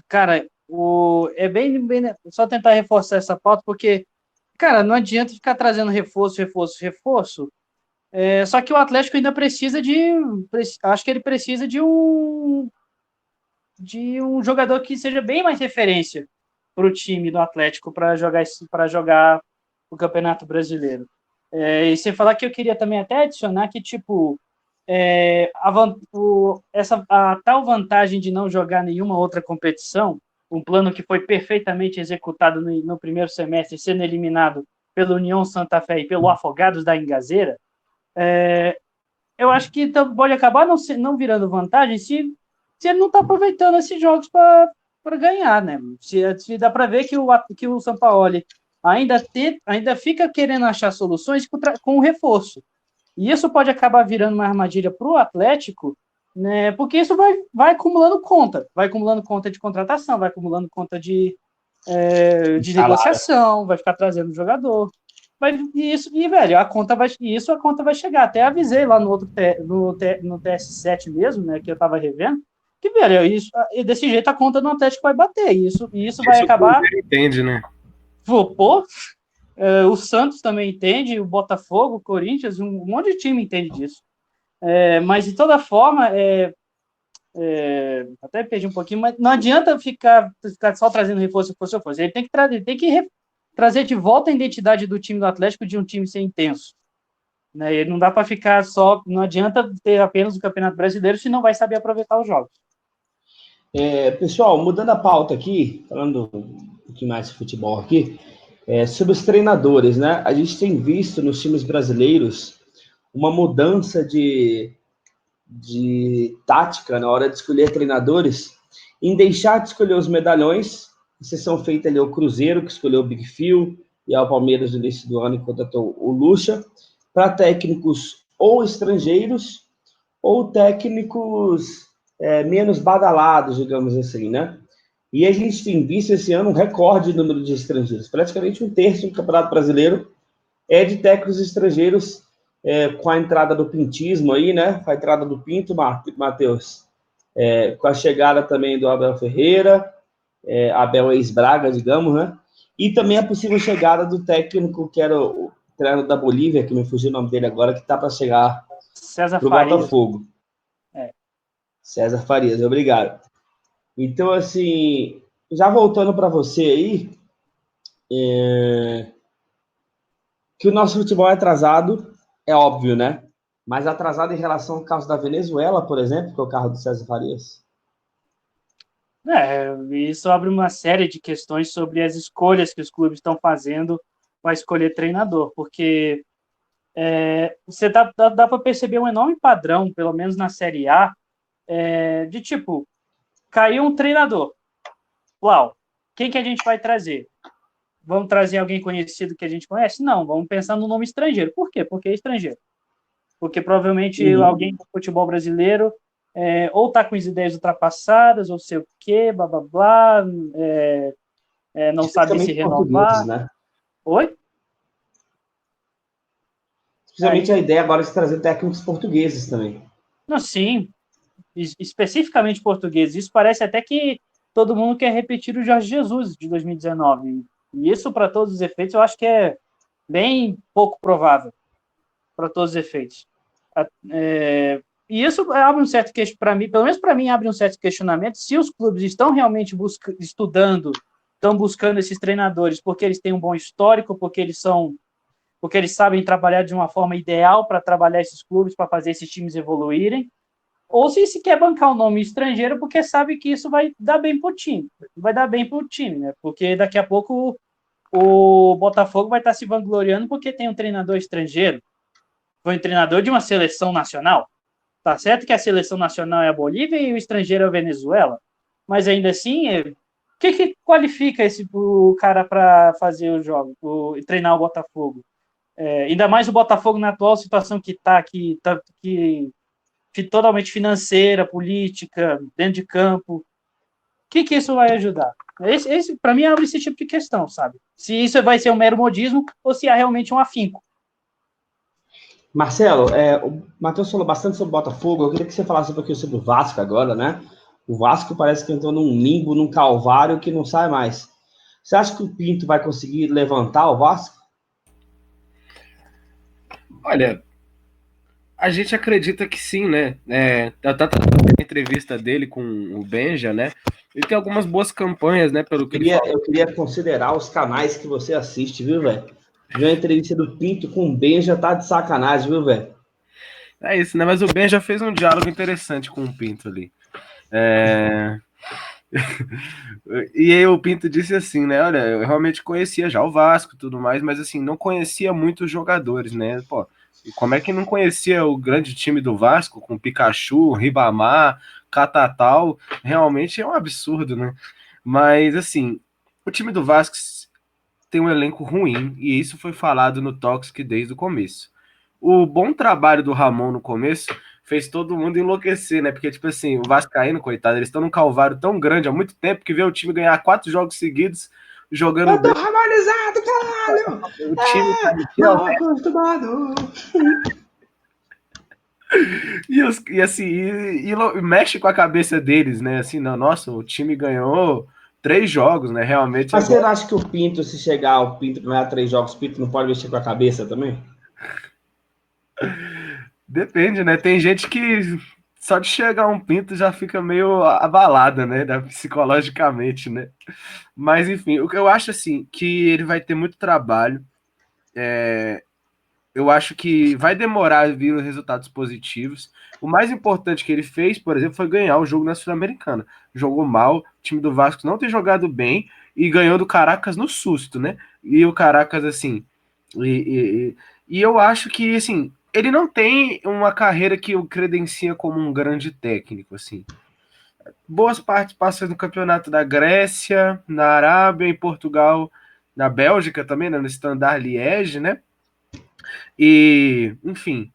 cara, é bem só tentar reforçar essa pauta, porque cara, não adianta ficar trazendo reforço. Só que o Atlético ainda precisa acho que ele precisa de um jogador que seja bem mais referência para o time do Atlético para jogar o Campeonato Brasileiro. E sem falar que eu queria também até adicionar que, tipo, a tal vantagem de não jogar nenhuma outra competição, um plano que foi perfeitamente executado no primeiro semestre, sendo eliminado pelo União Santa Fé e pelo Afogados da Ingazeira, eu acho que pode acabar não virando vantagem se ele não está aproveitando esses jogos para ganhar, né? Se dá para ver que o Sampaoli ainda fica querendo achar soluções com o reforço. E isso pode acabar virando uma armadilha para o Atlético, né? Porque isso vai acumulando conta de contratação, vai acumulando conta de negociação, vai ficar trazendo jogador. Velho, a conta vai chegar. Até avisei lá no TS7 mesmo, né, que eu tava revendo, que, velho, desse jeito a conta do Atlético vai bater. E isso vai acabar. Entende, né? Pô, o Santos também entende, o Botafogo, o Corinthians, um monte de time entende disso. Mas, de toda forma, até perdi um pouquinho, mas não adianta ficar só trazendo reforço. Ele tem que trazer de volta a identidade do time do Atlético de um time ser intenso. Né? E não dá para ficar só. Não adianta ter apenas o Campeonato Brasileiro se não vai saber aproveitar os jogos. Pessoal, mudando a pauta aqui, falando um pouquinho mais de futebol aqui, sobre os treinadores, né? A gente tem visto nos times brasileiros uma mudança de tática na hora de escolher treinadores, em deixar de escolher os medalhões, exceção feita ali ao Cruzeiro, que escolheu o Big Phil, e ao Palmeiras no início do ano, que contratou o Lucha, para técnicos ou estrangeiros, ou técnicos menos badalados, digamos assim, né? E a gente tem visto esse ano um recorde de número de estrangeiros. Praticamente um terço do Campeonato Brasileiro é de técnicos estrangeiros, com a entrada do pintismo aí, né? Com a entrada do Pinto, Matheus. Com a chegada também do Abel Ferreira, Abel ex-Braga, digamos, né? E também a possível chegada do técnico que era o treinador da Bolívia, que me fugiu o nome dele agora, que está para chegar para o Botafogo. César Farias, obrigado. Então, assim, já voltando para você aí, que o nosso futebol é atrasado, é óbvio, né? Mas atrasado em relação ao caso da Venezuela, por exemplo, que é o carro do César Farias. Isso abre uma série de questões sobre as escolhas que os clubes estão fazendo para escolher treinador, porque você dá para perceber um enorme padrão, pelo menos na Série A, de tipo, caiu um treinador. Uau, quem que a gente vai trazer? Vamos trazer alguém conhecido que a gente conhece? Não, vamos pensar no nome estrangeiro. Por quê? Porque é estrangeiro. Porque provavelmente alguém do futebol brasileiro ou está com as ideias ultrapassadas, ou sei o quê, blá, blá, blá, não sabe se renovar. Né? Oi? Especialmente a ideia agora de trazer técnicos portugueses também. Não, sim. Especificamente portugueses. Isso parece até que todo mundo quer repetir o Jorge Jesus de 2019. E isso, para todos os efeitos, eu acho que é bem pouco provável. Para todos os efeitos. E isso abre um certo questionamento, para mim, pelo menos para mim, abre um certo questionamento se os clubes estão realmente estudando, estão buscando esses treinadores porque eles têm um bom histórico, porque eles sabem trabalhar de uma forma ideal para trabalhar esses clubes, para fazer esses times evoluírem, ou se quer bancar o nome estrangeiro porque sabe que isso vai dar bem para o time. Vai dar bem para o time, né? Porque daqui a pouco o Botafogo vai estar se vangloriando porque tem um treinador estrangeiro. Foi um treinador de uma seleção nacional. Tá certo que a seleção nacional é a Bolívia e o estrangeiro é a Venezuela, mas ainda assim, o que qualifica o cara para fazer o jogo, treinar o Botafogo? Ainda mais o Botafogo na atual situação que está totalmente financeira, política, dentro de campo. O que isso vai ajudar? Para mim, abre esse tipo de questão, sabe? Se isso vai ser um mero modismo ou se há realmente um afinco. Marcelo, o Matheus falou bastante sobre o Botafogo. Eu queria que você falasse um pouquinho sobre o Vasco agora, né? O Vasco parece que entrou num limbo, num calvário que não sai mais. Você acha que o Pinto vai conseguir levantar o Vasco? Olha, a gente acredita que sim, né? Eu tava a entrevista dele com o Benja, né? Ele tem algumas boas campanhas, né? Pelo que ele falou. Eu queria considerar os canais que você assiste, viu, velho? Ver a entrevista do Pinto com o Ben já tá de sacanagem, viu, velho? É isso, né? Mas o Ben já fez um diálogo interessante com o Pinto ali. E aí o Pinto disse assim, né? Olha, eu realmente conhecia já o Vasco e tudo mais, mas assim, não conhecia muito os jogadores, né? Pô, e como é que não conhecia o grande time do Vasco, com Pikachu, Ribamar, Catatal? Realmente é um absurdo, né? Mas assim, o time do Vasco tem um elenco ruim, e isso foi falado no Toxic desde o começo. O bom trabalho do Ramon no começo fez todo mundo enlouquecer, né? Porque, tipo assim, o Vascaíno, coitado, eles estão num calvário tão grande há muito tempo que vê o time ganhar 4 jogos seguidos jogando Eu tô bem. ramonizado, caralho! O time tá Mal acostumado! e mexe com a cabeça deles, né? Assim, não, nossa, o time ganhou 3 jogos, né? Realmente Mas agora. você acha que o Pinto, se chegar o Pinto ganhar 3 jogos, o Pinto não pode mexer com a cabeça também? Depende, né? Tem gente que só de chegar um pinto já fica meio abalada, né? Psicologicamente, né? Mas enfim, o que eu acho assim, que ele vai ter muito trabalho. Eu acho que vai demorar a vir os resultados positivos. O mais importante que ele fez, por exemplo, foi ganhar o jogo na Sul-Americana. Jogou mal, o time do Vasco não tem jogado bem e ganhou do Caracas no susto, né? E o Caracas, assim. E eu acho que, assim, ele não tem uma carreira que o credencia como um grande técnico, assim. Boas participações no campeonato da Grécia, na Arábia, em Portugal, na Bélgica também, né? No Standard Liège, né? E, enfim.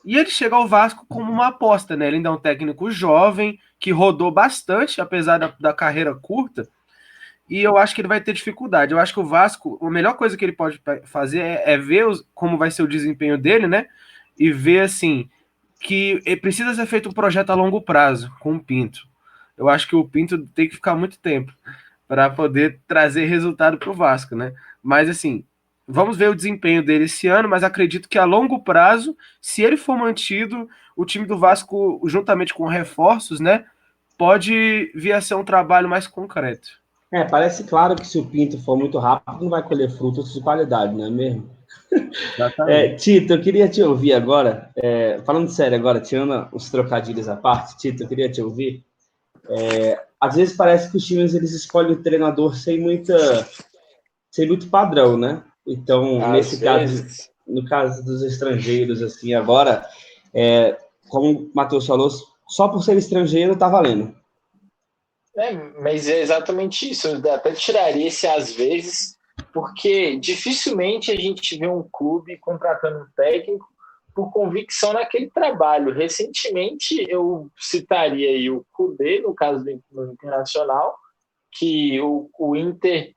E ele chega ao Vasco como uma aposta, né? Ele ainda é um técnico jovem, que rodou bastante, apesar da carreira curta, e eu acho que ele vai ter dificuldade. Eu acho que o Vasco, a melhor coisa que ele pode fazer é ver como vai ser o desempenho dele, né? E ver, assim, que precisa ser feito um projeto a longo prazo com o Pinto. Eu acho que o Pinto tem que ficar muito tempo para poder trazer resultado para o Vasco, né? Mas, assim, vamos ver o desempenho dele esse ano, mas acredito que a longo prazo, se ele for mantido, o time do Vasco, juntamente com reforços, né, pode vir a ser um trabalho mais concreto. Parece claro que se o Pinto for muito rápido, não vai colher frutos de qualidade, não é mesmo? Tito, eu queria te ouvir agora, falando sério agora, tirando os trocadilhos à parte, Tito, eu queria te ouvir. Às vezes parece que os times eles escolhem o treinador sem muito padrão, né? Então, Às vezes. no caso dos estrangeiros, assim, agora, como o Matheus falou, só por ser estrangeiro tá valendo. Mas é exatamente isso. Eu até tiraria esse às vezes, porque dificilmente a gente vê um clube contratando um técnico por convicção naquele trabalho. Recentemente, eu citaria aí o Kudê, no caso do Internacional, que o Inter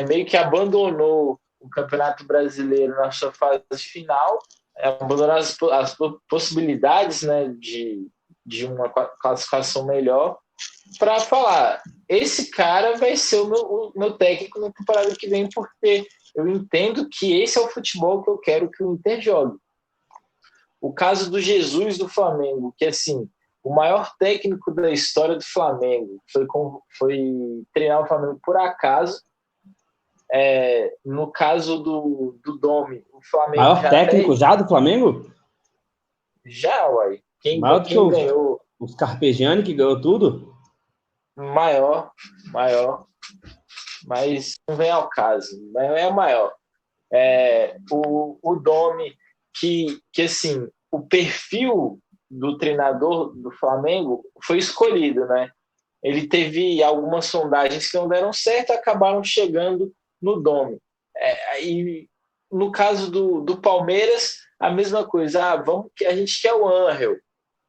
meio que abandonou o Campeonato Brasileiro na sua fase final, abandonou as possibilidades, né, de uma classificação melhor, para falar, esse cara vai ser o meu técnico na temporada que vem, porque eu entendo que esse é o futebol que eu quero que o Inter jogue. O caso do Jesus do Flamengo, que assim, o maior técnico da história do Flamengo foi treinar o Flamengo por acaso. No caso do Domi, o Flamengo maior técnico já do Flamengo? Já, uai. Quem ganhou? Os Carpegiani, que ganhou tudo? Maior. Mas não vem ao caso. É o maior. O Domi, que assim, o perfil do treinador do Flamengo foi escolhido, né? Ele teve algumas sondagens que não deram certo, acabaram chegando no Domi. E no caso do Palmeiras, a mesma coisa. A gente quer o Angel.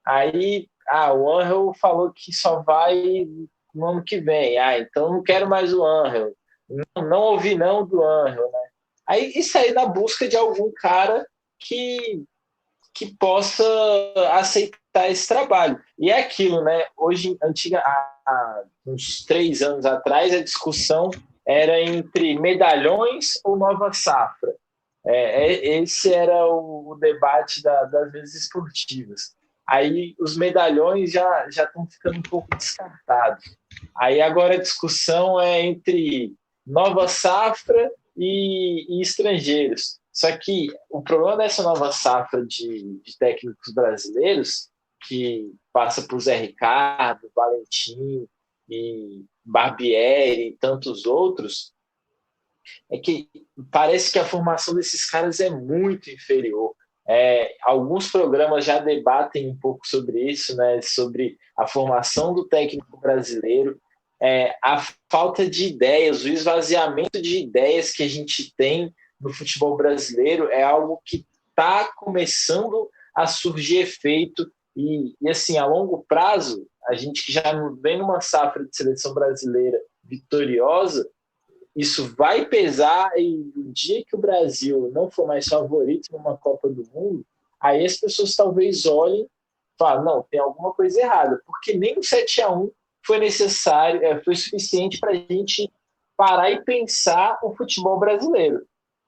Aí, o Angel falou que só vai no ano que vem. Então não quero mais o Angel. Não ouvi não do Angel, né? Aí isso aí na busca de algum cara que possa aceitar esse trabalho. E é aquilo, né? Hoje, há uns 3 anos atrás, a discussão era entre medalhões ou nova safra. Esse era o debate das vezes esportivas. Aí os medalhões já estão ficando um pouco descartados. Aí agora a discussão é entre nova safra e estrangeiros. Só que o problema dessa nova safra de técnicos brasileiros, que passa por Zé Ricardo, Valentim e Barbieri e tantos outros, é que parece que a formação desses caras é muito inferior. Alguns programas já debatem um pouco sobre isso, né, sobre a formação do técnico brasileiro, a falta de ideias, o esvaziamento de ideias que a gente tem no futebol brasileiro é algo que está começando a surgir efeito e assim, a longo prazo, a gente que já vem numa safra de seleção brasileira vitoriosa, isso vai pesar e o dia que o Brasil não for mais favorito numa Copa do Mundo, aí as pessoas talvez olhem e falem, não, tem alguma coisa errada, porque nem o 7-1 foi necessário, foi suficiente para a gente parar e pensar o futebol brasileiro.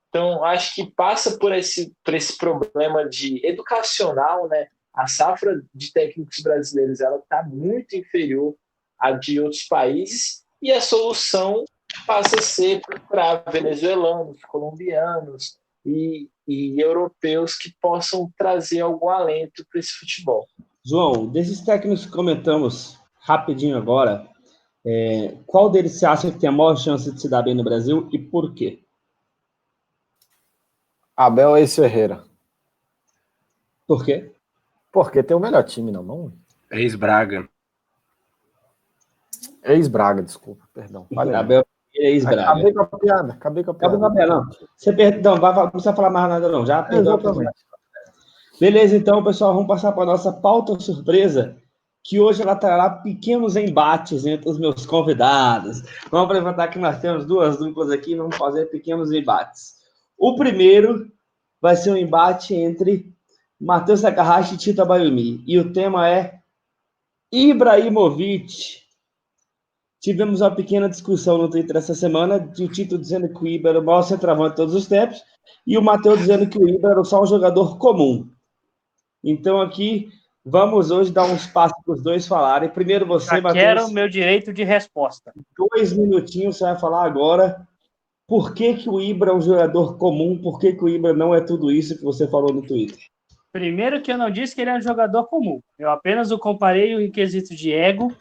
Então, acho que passa por esse problema de educacional, né? A safra de técnicos brasileiros ela está muito inferior à de outros países e a solução passa a ser procurar venezuelanos, colombianos e europeus que possam trazer algum alento para esse futebol. João, desses técnicos que comentamos rapidinho agora, qual deles você acha que tem a maior chance de se dar bem no Brasil e por quê? Abel Ferreira. Por quê? Porque tem o melhor time na mão. Ex-Braga. Ex-Braga, desculpa, perdão. Abel Ferreira, ex-Braga. Acabei com a piada. Acabei com a piada, não. Não precisa falar mais nada, não. Já perdeu a piada. Beleza, então, pessoal, vamos passar para a nossa pauta surpresa, que hoje ela trará pequenos embates entre os meus convidados. Vamos apresentar que nós temos duas duplas aqui, vamos fazer pequenos embates. O primeiro vai ser um embate entre Matheus Takahashi e Tito Abayomi. E o tema é Ibrahimovic. Tivemos uma pequena discussão no Twitter essa semana, de o Tito dizendo que o Ibra era o maior centroavante de todos os tempos, e o Matheus dizendo que o Ibra era só um jogador comum. Então aqui, vamos hoje dar um espaço para os dois falarem. Primeiro você, Matheus. Quero o meu direito de resposta. 2 minutinhos, você vai falar agora por que o Ibra é um jogador comum, por que o Ibra não é tudo isso que você falou no Twitter. Primeiro que eu não disse que ele é um jogador comum. Eu apenas o comparei em quesito de ego,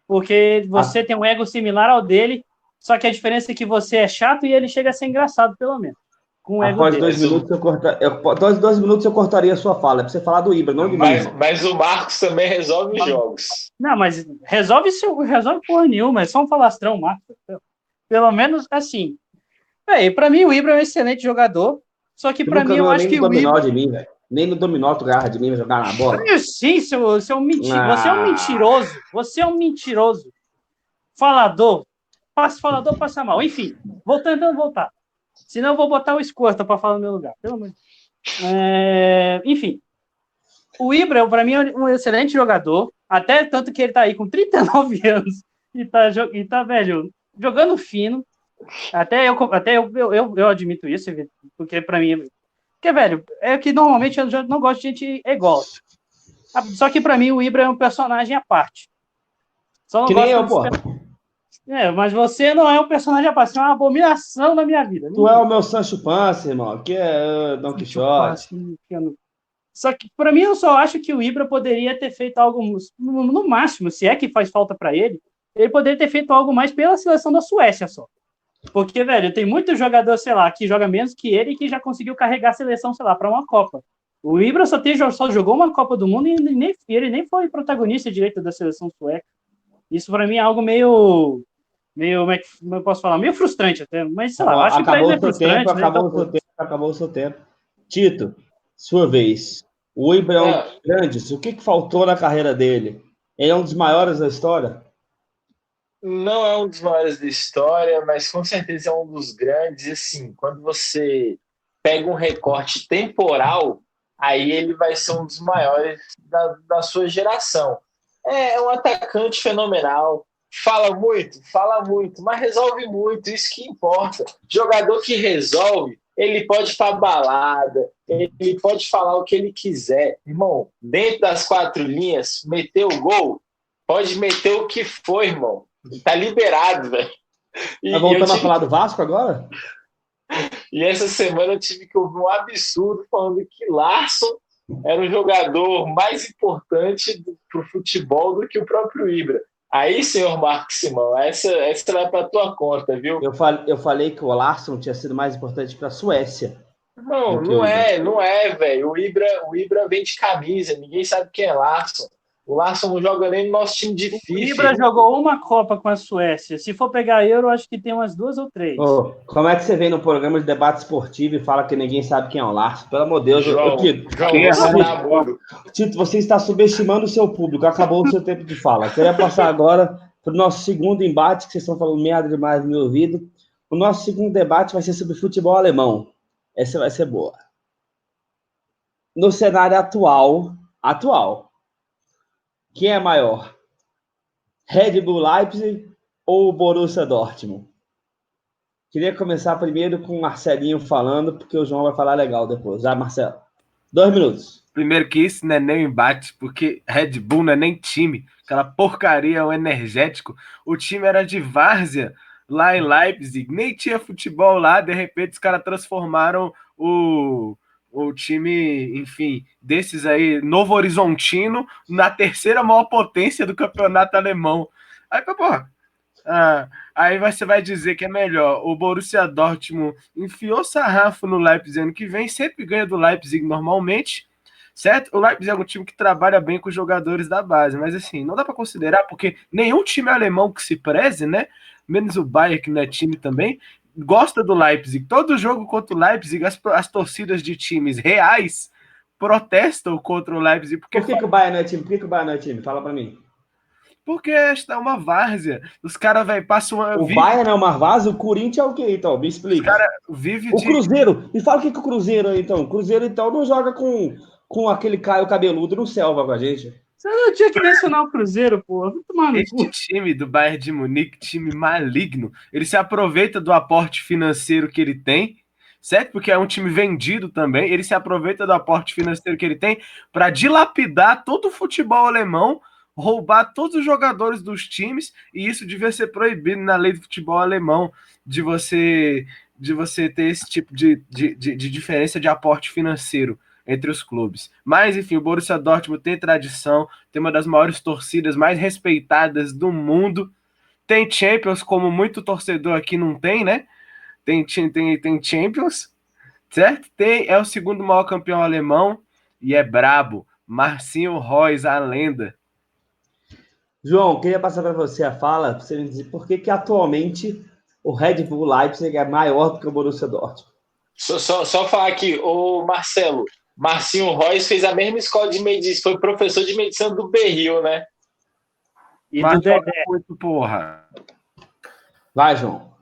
porque você tem um ego similar ao dele, só que a diferença é que você é chato e ele chega a ser engraçado, pelo menos. Com o ego Após dele. 2 minutos eu cortaria a sua fala, para você falar do Ibra, não de mim. Mas o Marcos também resolve os jogos. Não, mas resolve porra nenhuma, é só um falastrão, Marcos. Pelo menos assim. Para mim o Ibra é um excelente jogador, só que para mim eu acho que o Ibra... de mim, velho. Nem no dominó tu garra de mim jogar na bola. Sim, você é um mentiroso. Você é um mentiroso. Falador. Falador passa mal. Enfim, tentando voltar. Senão eu vou botar o Escorta para falar no meu lugar. Pelo amor de Deus. Enfim. O Ibra, para mim, é um excelente jogador. Até tanto que ele tá aí com 39 anos e tá velho, jogando fino. Até eu admito isso, porque para mim... Porque, velho, é que normalmente eu já não gosto de gente ególatra. Só que pra mim o Ibra é um personagem à parte. Só não que nem eu, pô. Mas você não é um personagem à parte, você é uma abominação na minha vida. Tu é o meu Sancho Panza, irmão, que é Don Quixote. Só que pra mim eu só acho que o Ibra poderia ter feito algo, no máximo, se é que faz falta pra ele poderia ter feito algo mais pela seleção da Suécia só. Porque, velho, tem muito jogador, sei lá, que joga menos que ele e que já conseguiu carregar a seleção, sei lá, para uma Copa. O Ibra só jogou uma Copa do Mundo e ele nem foi protagonista direito da seleção sueca. Isso, para mim, é algo meio como é que eu posso falar? Meio frustrante até, mas, sei lá, acho que para ele é frustrante. Acabou o seu tempo. Tito, sua vez. O Ibra é um grande. O que faltou na carreira dele? Ele é um dos maiores da história? Não é um dos maiores da história, mas com certeza é um dos grandes. E assim, quando você pega um recorte temporal, aí ele vai ser um dos maiores da sua geração. É um atacante fenomenal, fala muito, mas resolve muito, isso que importa. Jogador que resolve, ele pode ir pra balada, ele pode falar o que ele quiser. Irmão, dentro das 4 linhas, meter o gol, pode meter o que for, irmão. Tá liberado, velho. Tá voltando a falar do Vasco agora? E essa semana eu tive que ouvir um absurdo falando que Larson era o jogador mais importante pro futebol do que o próprio Ibra. Aí, senhor Marcos Simão, essa vai para tua conta, viu? Eu falei que o Larson tinha sido mais importante para a Suécia. Não é, velho. O Ibra vem de camisa, ninguém sabe quem é Larson. O Larson não joga nem no nosso time de FIFA. O Ibra jogou uma Copa com a Suécia. Se for pegar Euro, acho que tem umas 2 ou 3. Oh, como é que você vem no programa de debate esportivo e fala que ninguém sabe quem é o Larson? Pelo amor de Deus, Tito, você está subestimando o seu público. Acabou o seu tempo de fala. Eu queria passar agora para o nosso segundo embate, que vocês estão falando merda demais no meu ouvido. O nosso segundo debate vai ser sobre futebol alemão. Essa vai ser boa. No cenário atual, quem é maior? Red Bull Leipzig ou Borussia Dortmund? Queria começar primeiro com o Marcelinho falando, porque o João vai falar legal depois. Já, Marcelo. 2 minutos. Primeiro que isso não é nem um embate, porque Red Bull não é nem time. Aquela porcaria, o energético. O time era de várzea lá em Leipzig. Nem tinha futebol lá. De repente, os caras transformaram o time, enfim, desses aí, Novo Horizontino, na 3ª maior potência do campeonato alemão. Aí, porra, aí você vai dizer que é melhor. O Borussia Dortmund enfiou sarrafo no Leipzig ano que vem, sempre ganha do Leipzig normalmente, certo? O Leipzig é um time que trabalha bem com os jogadores da base, mas assim, não dá para considerar, porque nenhum time alemão que se preze, né? Menos o Bayern, que não é time também, gosta do Leipzig. Todo jogo contra o Leipzig, as torcidas de times reais protestam contra o Leipzig. Por que o Bayern não é time? Por que o Bayern não é time? Fala pra mim. Porque esta é uma várzea. Os caras, passam uma... O Bayern é uma várzea? O Corinthians é o quê, então? Me explica. Os caras vivem de... O Cruzeiro. E fala o que o Cruzeiro é, então. O Cruzeiro, então, não joga com aquele Caio cabeludo no Selva com a gente. Você não tinha que mencionar o Cruzeiro, pô. Este time do Bayern de Munique, time maligno, ele se aproveita do aporte financeiro que ele tem, certo? Porque é um time vendido também. Ele se aproveita do aporte financeiro que ele tem para dilapidar todo o futebol alemão, roubar todos os jogadores dos times, e isso devia ser proibido na lei do futebol alemão, de você ter esse tipo de diferença de aporte financeiro entre os clubes. Mas, enfim, o Borussia Dortmund tem tradição, tem uma das maiores torcidas mais respeitadas do mundo, tem Champions, como muito torcedor aqui não tem, né? Tem Champions, certo? É o segundo maior campeão alemão e é brabo. Marcinho Reus, a lenda. João, queria passar para você a fala, para você me dizer por que atualmente o Red Bull Leipzig é maior do que o Borussia Dortmund. Só falar aqui, o Marcinho Reus fez a mesma escola de medicina, foi professor de medicina do Berril, né? E do Dedé. Porra. Vai, João.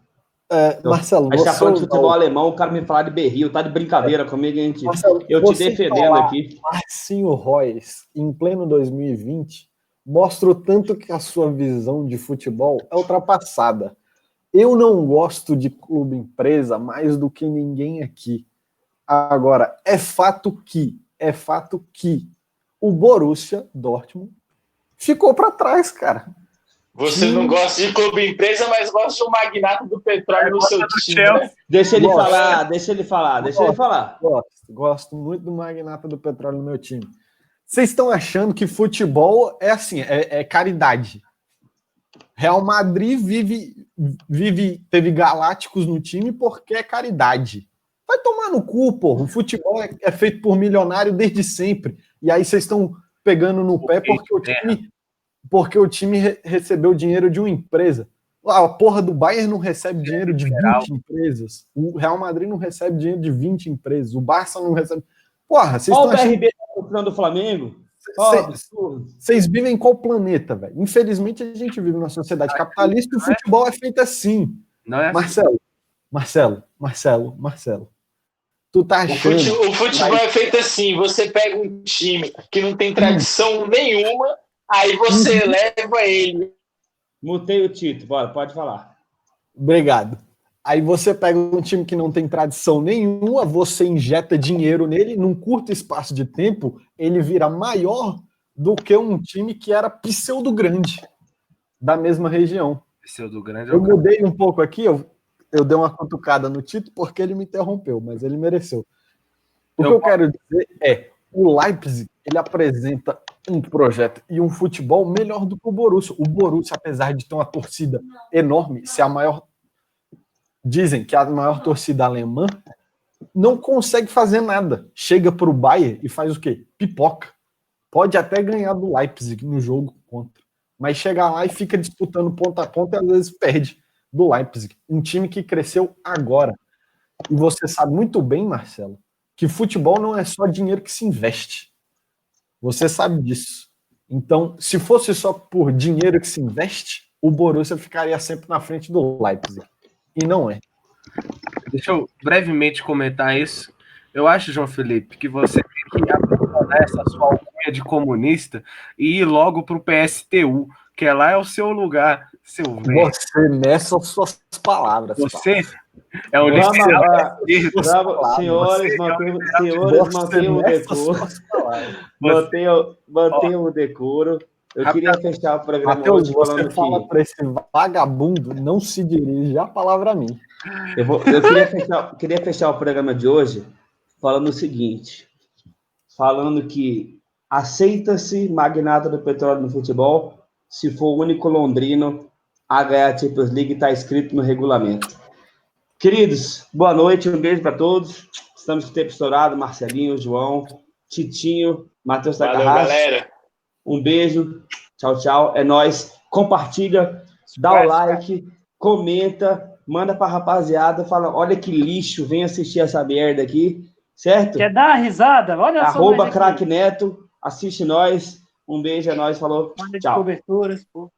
Marcelo, a gente tá falando de futebol alemão, o cara me falar de Berril, tá de brincadeira comigo, gente. Marcelo, eu te defendendo aqui. Marcinho Reus, em pleno 2020, mostra o tanto que a sua visão de futebol é ultrapassada. Eu não gosto de clube empresa mais do que ninguém aqui. Agora, é fato que o Borussia Dortmund ficou para trás, cara. Você não gosta de clube empresa, mas gosta do magnata do petróleo no seu time, né? Deixa ele falar. Gosto muito do magnata do petróleo no meu time. Vocês estão achando que futebol é assim, é caridade. Real Madrid teve galácticos no time porque é caridade. Vai tomar no cu, porra. O futebol é feito por milionário desde sempre. E aí vocês estão pegando no pé porque o time recebeu dinheiro de uma empresa. A porra do Bayern não recebe dinheiro de 20 empresas. O Real Madrid não recebe dinheiro de 20 empresas. O Barça não recebe... Porra, vocês estão achando... o BRB do Flamengo? Vocês vivem em qual planeta, velho? Infelizmente, a gente vive numa sociedade capitalista e o futebol é feito assim. Não é? Marcelo. Tu tá achando... O futebol é feito assim. Você pega um time que não tem tradição nenhuma, aí você leva ele. Mutei o Tito. Bora, pode falar. Obrigado. Aí você pega um time que não tem tradição nenhuma, você injeta dinheiro nele, num curto espaço de tempo, ele vira maior do que um time que era pseudo grande, da mesma região. Pseudo grande. Eu mudei um pouco aqui, eu dei uma cutucada no Tito porque ele me interrompeu, mas ele mereceu. O que eu quero dizer é, o Leipzig, ele apresenta um projeto e um futebol melhor do que o Borussia. O Borussia, apesar de ter uma torcida enorme, ser a maior... Dizem que a maior torcida alemã não consegue fazer nada. Chega para o Bayern e faz o quê? Pipoca. Pode até ganhar do Leipzig no jogo contra. Mas chega lá e fica disputando ponta a ponta e às vezes perde do Leipzig. Um time que cresceu agora. E você sabe muito bem, Marcelo, que futebol não é só dinheiro que se investe. Você sabe disso. Então, se fosse só por dinheiro que se investe, o Borussia ficaria sempre na frente do Leipzig. E não é. Deixa eu brevemente comentar isso. Eu acho, João Felipe, que você tem que abandonar essa sua alcunha de comunista e ir logo para o PSTU, que lá é o seu lugar, seu velho. Você meça as suas palavras. Você é o liberal da esquerda. Senhores, mantenham o decoro. Mantenham o decoro. Eu queria fechar o programa Mateus, hoje você falando fala que... para esse vagabundo, não se dirige a palavra a mim. Eu queria fechar o programa de hoje falando o seguinte, falando que aceita-se magnata do petróleo no futebol se for o único londrino a ganhar a Champions League, está escrito no regulamento. Queridos, boa noite, um beijo para todos. Estamos com o tempo estourado, Marcelinho, João, Titinho, Matheus Takahashi. Valeu, galera. Um beijo, tchau, tchau. É nóis. Compartilha, dá o like, comenta, manda pra rapaziada, fala, olha que lixo, vem assistir essa merda aqui, certo? Quer dar uma risada? Olha só. @craque Neto, assiste nós. Um beijo, é nóis, falou, Manda de tchau. coberturas, pô.